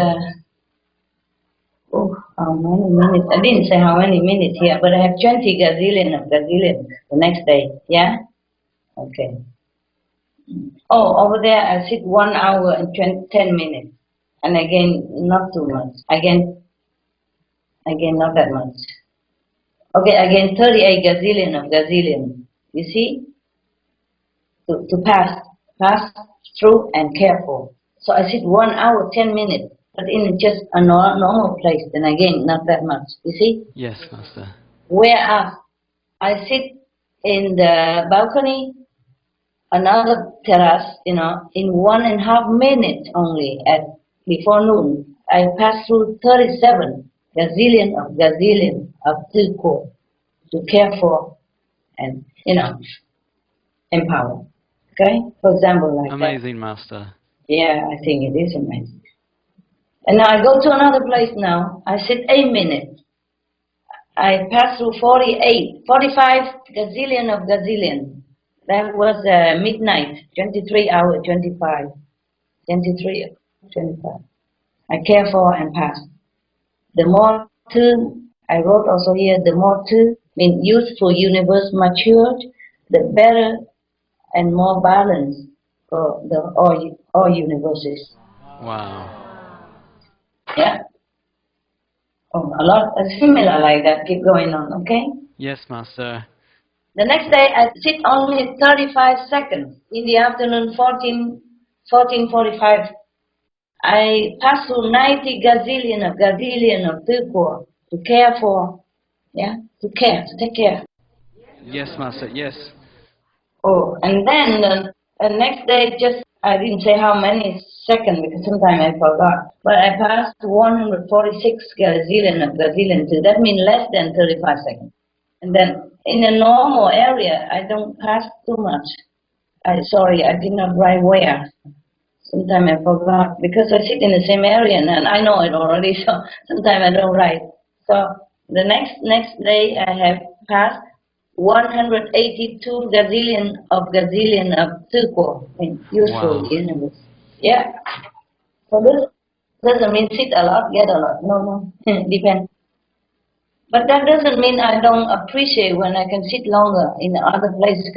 S1: how many minutes? I didn't say how many minutes here, but I have 20 gazillion of gazillion the next day, yeah? Okay. Oh, over there I sit 1 hour and 10 minutes. And again, not too much. Again, not that much. Okay, again, 38 gazillion of gazillion. You see? To pass through and care for. So I sit 1 hour, 10 minutes, but in just a normal place, then again, not that much. You see?
S3: Yes, Master.
S1: Whereas I sit in the balcony, another terrace, in 1.5 minutes only before noon, I pass through 37 gazillion of tilko to care for and, empower. Okay? For example, like
S3: Amazing, Master.
S1: Yeah, I think it is amazing. And now I go to another place now. I sit 8 minutes. I pass through 45 gazillion of gazillion. That was midnight, 23 hours, 25. 23, 25. I care for and pass. The more two, I wrote also here, the more two, mean youthful universe matured, the better and more balanced for the all universes.
S3: Wow.
S1: Yeah. Oh, a lot similar like that. Keep going on, okay?
S3: Yes, Master.
S1: The next day I sit only 35 seconds. In the afternoon, 14:45. I pass through 90 gazillion of turquoise to care for, to take care.
S3: Yes, Master. Yes.
S1: Oh, and then the next day, I didn't say how many seconds because sometimes I forgot. But I passed 146 gazillion of gazillion too. That means less than 35 seconds. And then in a normal area, I don't pass too much. Sorry, I did not write where. Sometimes I forgot because I sit in the same area and I know it already. So sometimes I don't write. So the next day, I have passed 182 gazillion of turquoise in useful universe. Yeah. So this doesn't mean sit a lot, get a lot. No. Depends. But that doesn't mean I don't appreciate when I can sit longer in other places.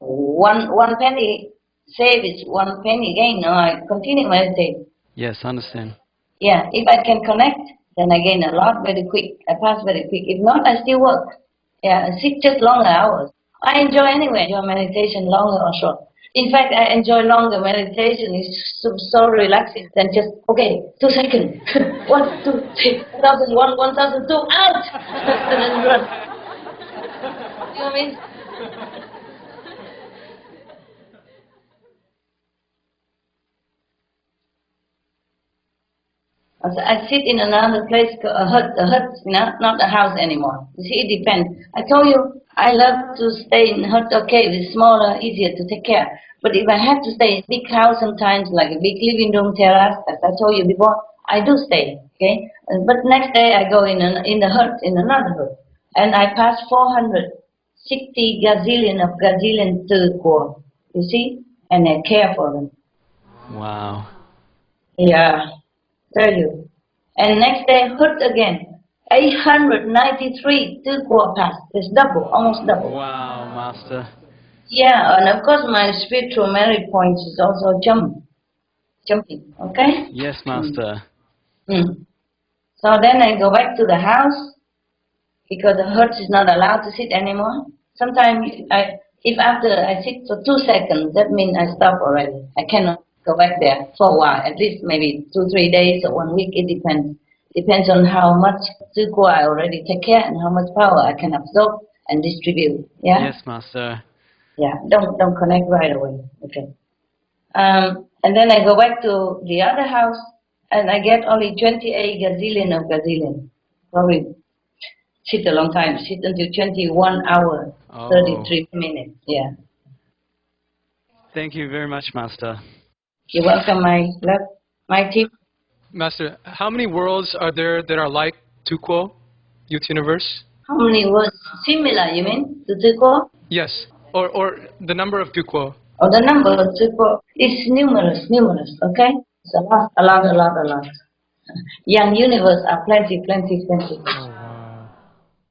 S1: One penny save is 1 penny gain. No, I continue meditate.
S3: Yes, I understand.
S1: Yeah, if I can connect, then I gain a lot very quick. I pass very quick. If not, I still work. Yeah, I sit just longer hours. I enjoy anyway, your meditation longer or short. In fact, I enjoy longer meditation. It's so relaxing than just, 2 seconds. 1, 2, 3, 1001, 1002, out! And then run. You know what I mean? I sit in another place, a hut, not a house anymore. You see, it depends. I told you, I love to stay in hut, okay, it's smaller, easier to take care. But if I have to stay in a big house sometimes, like a big living room terrace, as I told you before, I do stay, okay? But next day I go in the hut, in another hut. And I pass 460 gazillion turquoise, you see? And I care for them.
S3: Wow.
S1: Yeah. Tell you. And next day, hurt again. 893 turquoise pass. It's double, almost double.
S3: Wow, Master.
S1: Yeah, and of course my spiritual merit points is also jumping, okay?
S3: Yes, Master.
S1: Mm. So then I go back to the house because the hurt is not allowed to sit anymore. Sometimes if after I sit for 2 seconds, that means I stop already. I cannot go back there for a while, at least maybe 2-3 days or 1 week, it depends. Depends on how much turquoise I already take care and how much power I can absorb and distribute. Yeah?
S3: Yes, Master.
S1: Yeah, don't connect right away. Okay. And then I go back to the other house and I get only 28 gazillion of gazillion. Probably sit a long time, sit until 21 hours, 33 minutes. Yeah.
S3: Thank you very much, Master.
S1: You're welcome, my team.
S4: Master, how many worlds are there that are like Tuquo, Youth Universe?
S1: How many words similar, you mean, to turquoise?
S4: Yes, or the number of Tuquo.
S1: Or the number of turquoise is numerous, okay? It's a lot. Young universe are plenty.
S4: Oh, wow.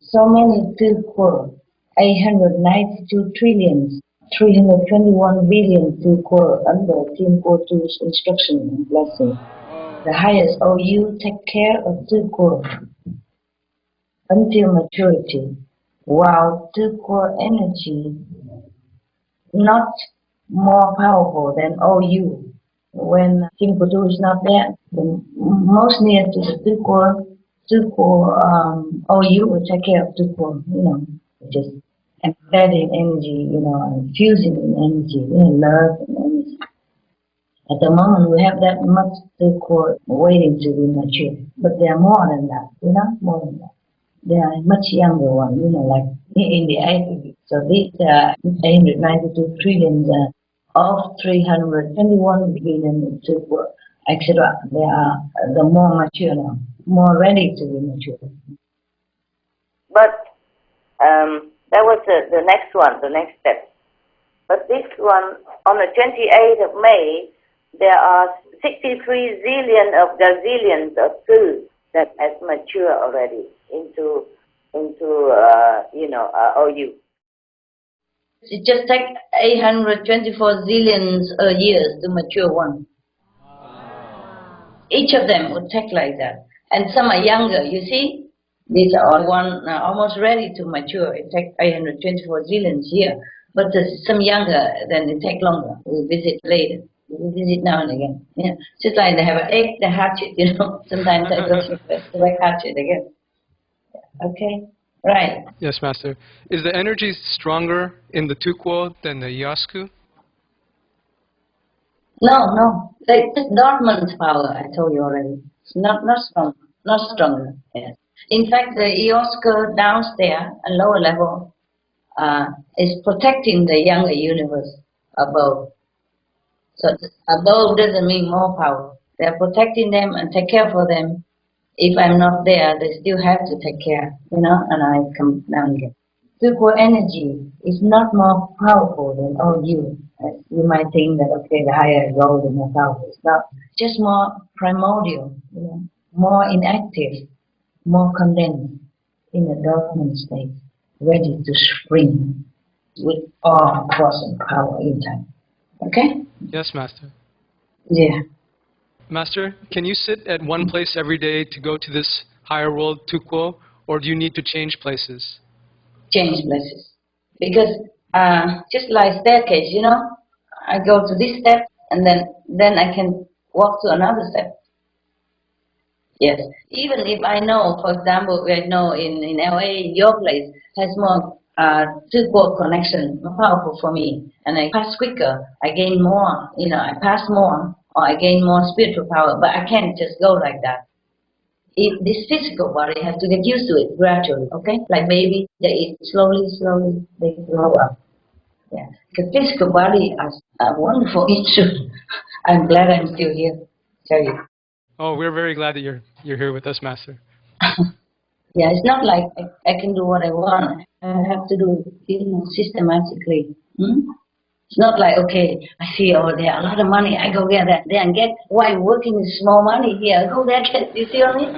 S1: So many turquoise, 892 trillions, 321 billion turquoise under Team Go-To's instruction and blessing. The highest OU take care of turquoise until maturity, while turquoise energy not more powerful than OU. When Team Go-To is not there, the most near to the turquoise OU will take care of turquoise, just embedding energy, and fusing in energy, love and energy. At the moment, we have that much turquoise waiting to be mature, but there are more than that, more than that. There are much younger ones, like in the 80s. So these 892 trillion of 321 billion turquoise, etc. They are the more mature now, more ready to be mature. But that was the next one, the next step. But this one, on the 28th of May, there are 63 zillion of gazillions of food that has matured already into OU. It just takes 824 zillions years to mature one. Each of them would take like that. And some are younger, you see? These are all one almost ready to mature. It takes 824 zillions years. But there's some younger, then it takes longer. We'll visit later. We'll visit now and again. Yeah. Just like they have an egg, they hatch it, Sometimes I go to the hatch it again. Okay? Right.
S4: Yes, Master. Is the energy stronger in the Tuquo than the Yasku?
S1: No. It's dormant power, I told you already. It's not strong, not stronger. Yes. In fact, the Eoscar downstairs, a lower level, is protecting the younger universe above. So above doesn't mean more power. They're protecting them and take care for them. If I'm not there, they still have to take care, and I come down again. Turquoise energy is not more powerful than OU. You might think that, okay, the higher I go, the more powerful. It's not. Just more primordial, more inactive, more condensed in a dormant state, ready to spring with all force and power in time. Okay?
S4: Yes, Master.
S1: Yeah.
S4: Master, can you sit at one place every day to go to this higher world, Tuquo, or do you need to change places?
S1: Change places. Because just like staircase, I go to this step and then I can walk to another step. Yes. Even if I know, for example, I know in LA, your place has more two-core connection more powerful for me, and I pass quicker, I gain more, I pass more, or I gain more spiritual power, but I can't just go like that. If this physical body have to get used to it gradually, okay? Like baby, they eat slowly, slowly, they grow up. Yeah, the physical body is a wonderful issue. I'm glad I'm still here. Tell you.
S4: Oh, we're very glad that you're here with us, Master.
S1: Yeah, it's not like I can do what I want. I have to do it systematically. It's not like, okay, I see over there a lot of money, I go get that there and get, why I'm working with small money here, go there, get, you see what I mean?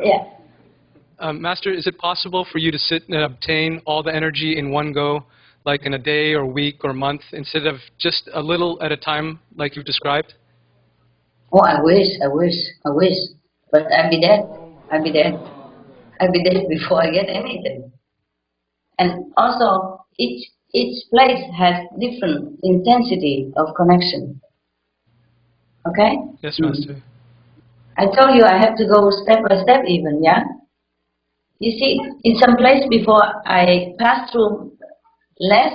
S1: Yeah.
S4: Master, is it possible for you to sit and obtain all the energy in one go, like in a day or week or month, instead of just a little at a time, like you've described?
S1: Oh, I wish. But I'll be dead. I'll be dead before I get anything. And also, each place has different intensity of connection. Okay?
S4: Yes, Master.
S1: I told you I have to go step by step even, yeah? You see, in some place before I pass through less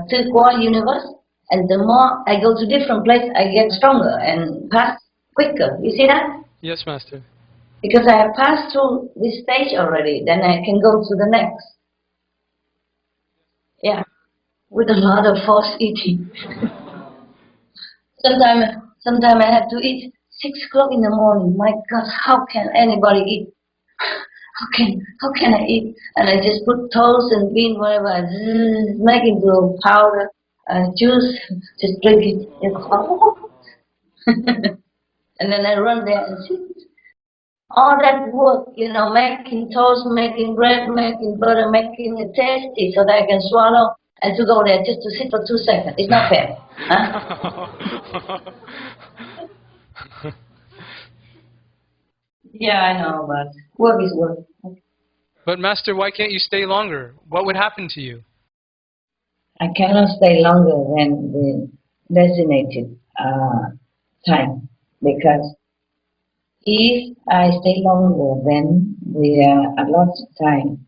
S1: two-core universe, and the more I go to different place, I get stronger and pass quicker. You see that?
S4: Yes, Master.
S1: Because I have passed through this stage already, then I can go to the next. Yeah, with a lot of force eating. Sometimes I have to eat 6 o'clock in the morning. My God, how can anybody eat? How can I eat? And I just put toast and bean, whatever, I make into a powder, juice, just drink it. And then I run there and sit. All that work, making toast, making bread, making butter, making it tasty so that I can swallow, and to go there just to sit for 2 seconds. It's not fair. Huh? Yeah, I know, but work is work.
S4: But Master, why can't you stay longer? What would happen to you?
S1: I cannot stay longer than the designated time, because if I stay longer than the allotted time,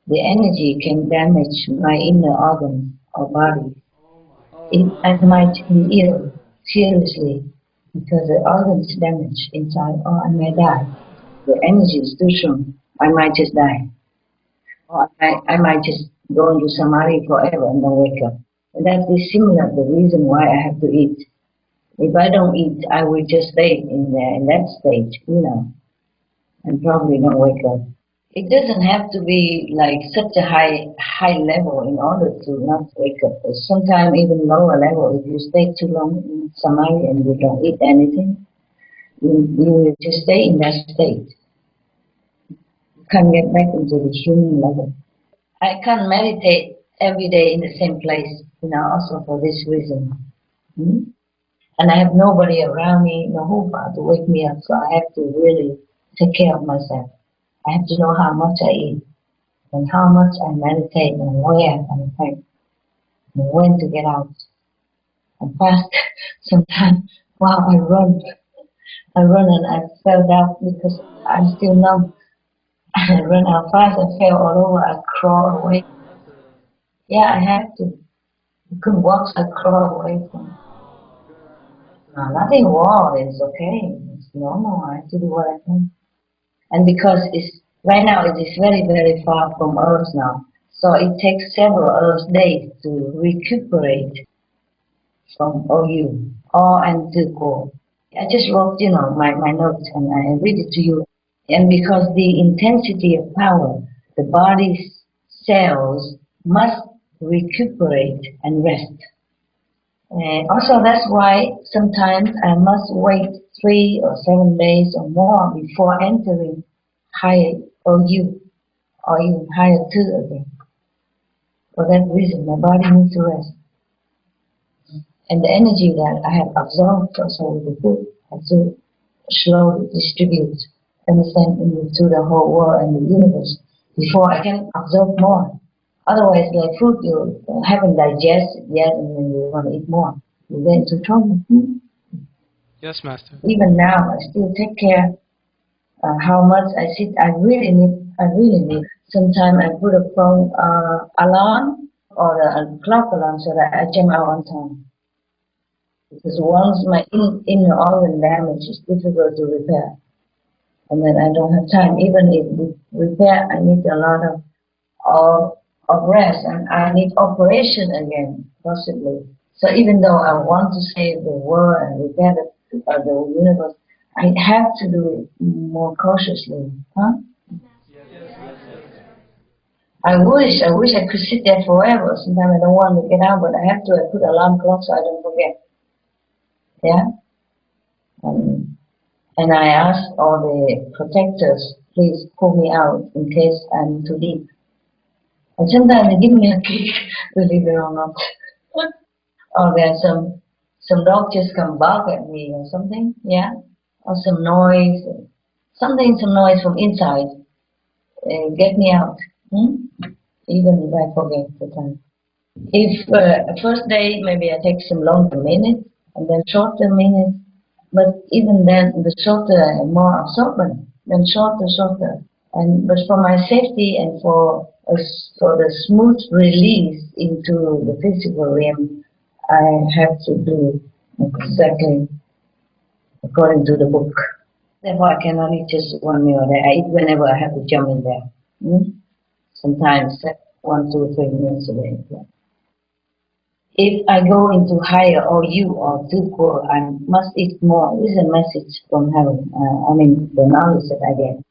S1: the energy can damage my inner organs or body. I might be ill seriously because the organs damaged inside, or I may die. The energy is too strong. I might just die. Or I might just go into samadhi forever and don't wake up. And that is similar to the reason why I have to eat. If I don't eat, I will just stay in that stage, and probably not wake up. It doesn't have to be like such a high level in order to not wake up. Sometimes even lower level, if you stay too long in samadhi and you don't eat anything, you will just stay in that state. You can't get back into the human level. I can't meditate every day in the same place, also for this reason. And I have nobody around me, no hope to wake me up, so I have to really take care of myself. I have to know how much I eat, and how much I meditate, and where and when to get out. And fast, sometimes, wow, I run and I fell down because I'm still numb. I run out fast, I fell all over, I crawl away. Yeah, I have to. I couldn't walk, so I crawl away from it. No, nothing wrong, it's okay. It's normal, I have to do what I can. And because right now it is very, very far from Earth now, so it takes several Earth days to recuperate from OU, and to go. I just wrote, my notes, and I read it to you. And because the intensity of power, the body's cells must recuperate and rest. Also, that's why sometimes I must wait 3 or 7 days or more before entering higher OU or even higher 2 again. For that reason, my body needs to rest. And the energy that I have absorbed also with the food has to slowly distribute, understand, into the whole world and the universe before I can absorb more. Otherwise, like food you haven't digested yet, and then you want to eat more. You get into trouble.
S4: Yes, Master.
S1: Even now, I still take care how much I sit. I really need Sometimes I put a phone alarm or a clock alarm so that I jump out on time. Because once my inner organ damage is difficult to repair, and then I don't have time. Even if we repair, I need a lot of rest, and I need operation again, possibly. So even though I want to save the world and repair the universe, I have to do it more cautiously. Huh? I wish I could sit there forever. Sometimes I don't want to get out, but I have to. I put alarm clock so I don't forget. Yeah? And I ask all the protectors, please pull me out in case I'm too deep. And sometimes they give me a kick, believe it or not. Or there's some dog just come bark at me or something, yeah? Or some noise, some noise from inside, get me out. Even if I forget the time. If first day maybe I take some longer minutes and then shorter minutes, but even then the shorter more absorbent, then shorter. And but for my safety and for the smooth release into the physical realm, I have to do exactly according to the book. Therefore, I cannot eat just one meal a day. I eat whenever I have to jump in there. Sometimes 1, 2, 3 meals a day. Yeah. If I go into higher or you or Tuko, I must eat more. This is a message from heaven. The knowledge that I get.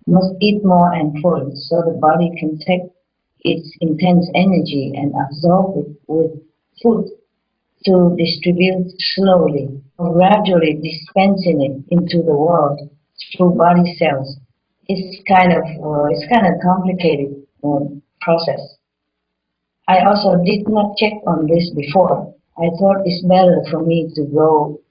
S1: Must eat more and full so the body can take its intense energy and absorb it with food to distribute slowly, gradually dispensing it into the world through body cells. It's kind of complicated process. I also did not check on this before. I thought it's better for me to go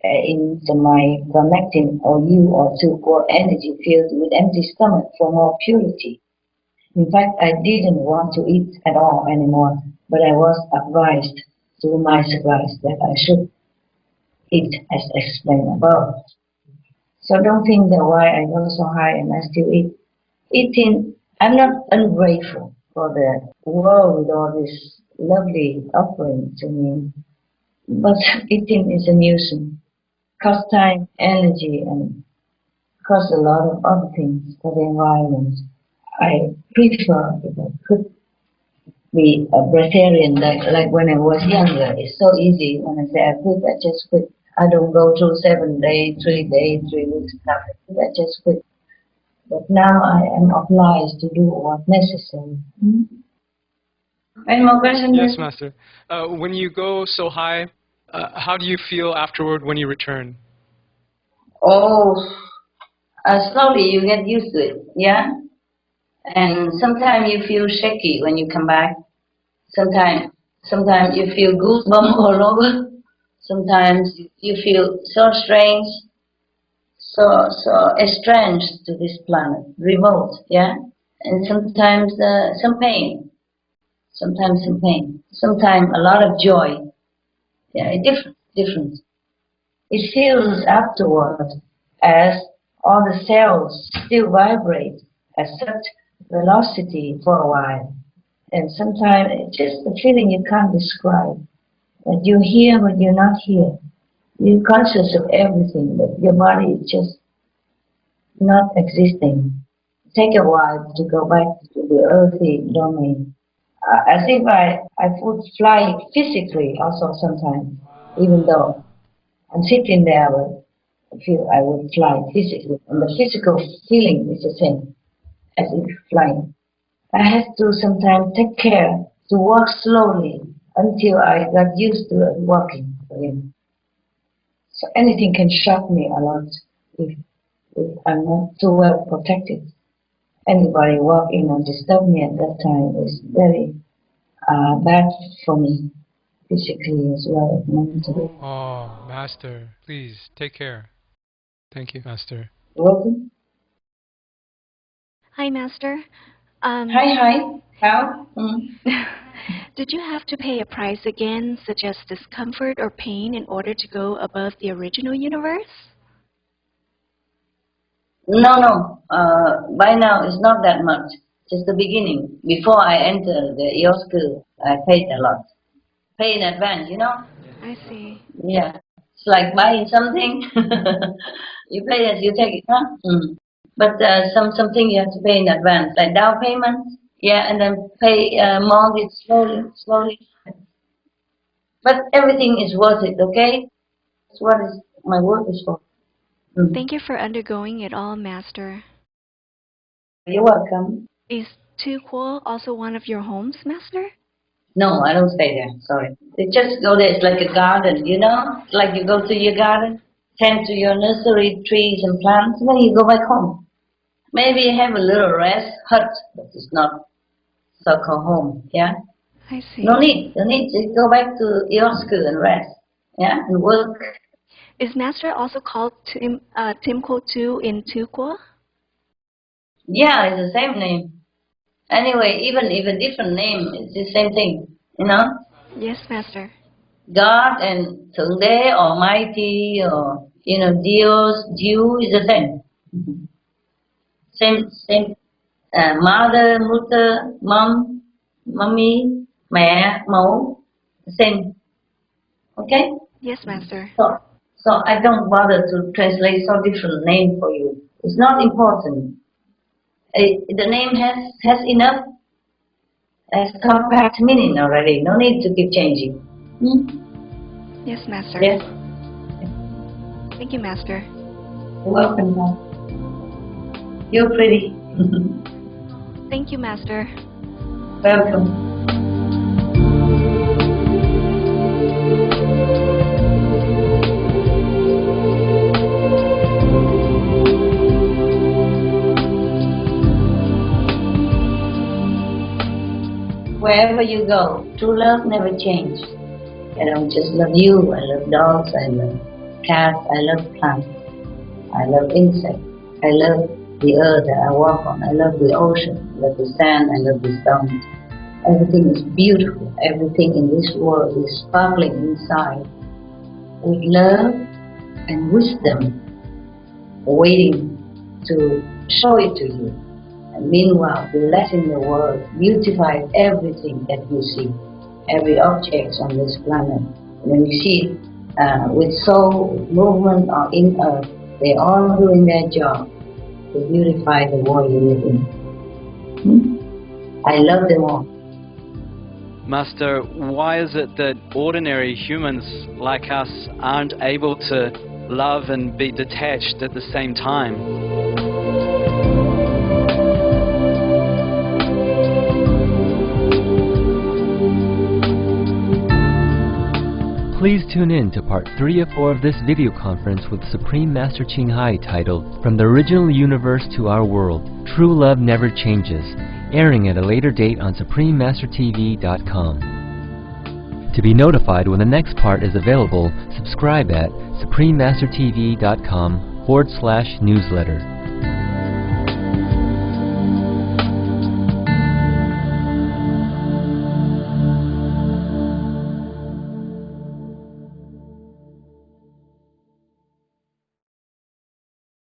S1: into my connecting or you or to core energy field with empty stomach for more purity. In fact, I didn't want to eat at all anymore, but I was advised to my surprise that I should eat as explained above. So don't think that why I go so high and I still eat. Eating, I'm not ungrateful for the world with all this lovely offering to me, but eating is amusing. Costs time, energy, and costs a lot of other things for the environment. I prefer, if I could, be a breatharian like when I was younger. It's so easy when I say I quit, I just quit. I don't go through 7 days, 3 days, 3 weeks, nothing. I just quit. But now I am obliged to do what's necessary. Any more questions?
S4: Yes, Master. When you go so high, how do you feel afterward when you return?
S1: Oh, slowly you get used to it, yeah? And sometimes you feel shaky when you come back. Sometimes you feel goosebumps all over. Sometimes you feel so strange, so estranged to this planet, remote, yeah? And sometimes some pain. Sometimes some pain. Sometimes a lot of joy. Yeah, different. It feels afterward as all the cells still vibrate at such velocity for a while. And sometimes it's just a feeling you can't describe. That you're here but you're not here. You're conscious of everything, but your body is just not existing. Take a while to go back to the earthly domain. As if I would fly physically also sometimes, even though I'm sitting there, I feel I would fly physically. And the physical feeling is the same as if flying. I had to sometimes take care to walk slowly until I got used to walking again. So anything can shock me a lot if I'm not too well protected. Anybody walk in and disturb me at that time is very bad for me, physically as well as mentally.
S4: Oh, Master, please take care. Thank you, Master.
S1: Welcome.
S2: Hi, Master.
S1: Hi. How?
S2: Did you have to pay a price again, such as discomfort or pain, in order to go above the original universe?
S1: No. By now it's not that much. Just the beginning. Before I enter the EO school, I paid a lot. Pay in advance, you know?
S2: I see.
S1: Yeah. It's like buying something. You pay as you take it, huh? Mm. But something you have to pay in advance, like down payment. Yeah, and then pay mortgage slowly. But everything is worth it, okay? That's what is my work is for. Mm.
S2: Thank you for undergoing it all, Master.
S1: You're welcome.
S2: Is Tuquo also one of your homes, Master?
S1: No, I don't stay there. Sorry. They just go there. It's like a garden, you know? Like you go to your garden, tend to your nursery, trees and plants, and then you go back home. Maybe you have a little rest hut, but it's not so-called home, yeah?
S2: I see.
S1: No need. Just go back to your school and rest, yeah? And work.
S2: Is Master also called Timquo too in Tuquo?
S1: Yeah, it's the same name. Anyway, even if a different name, it's the same thing, you know?
S2: Yes, Master.
S1: God and Thượng Đế, Almighty, or, you know, Dios, Dieu is the same. Same. Mother, mother, mom, mommy, mẹ, mẫu, same. Okay?
S2: Yes, Master.
S1: So I don't bother to translate so different name for you. It's not important. The name has enough as compact meaning already. No need to keep changing. Hmm?
S2: Yes, Master.
S1: Yes.
S2: Thank you, Master.
S1: You're welcome, Mom. You're pretty.
S2: Thank you, Master.
S1: Welcome. Wherever you go, true love never changes. I don't just love you. I love dogs. I love cats. I love plants. I love insects. I love the earth that I walk on. I love the ocean. I love the sand. I love the stones. Everything is beautiful. Everything in this world is sparkling inside with love and wisdom, waiting to show it to you. And meanwhile, blessing the world, beautify everything that you see, every object on this planet. When you see it with soul, with movement, or in earth, they're all doing their job to beautify the world you live in. I love them all.
S3: Master, why is it that ordinary humans like us aren't able to love and be detached at the same time?
S5: Please tune in to part 3 of 4 of this video conference with Supreme Master Ching Hai titled From the Original Universe to Our World, True Love Never Changes, airing at a later date on SupremeMasterTV.com. To be notified when the next part is available, subscribe at SupremeMasterTV.com/newsletter.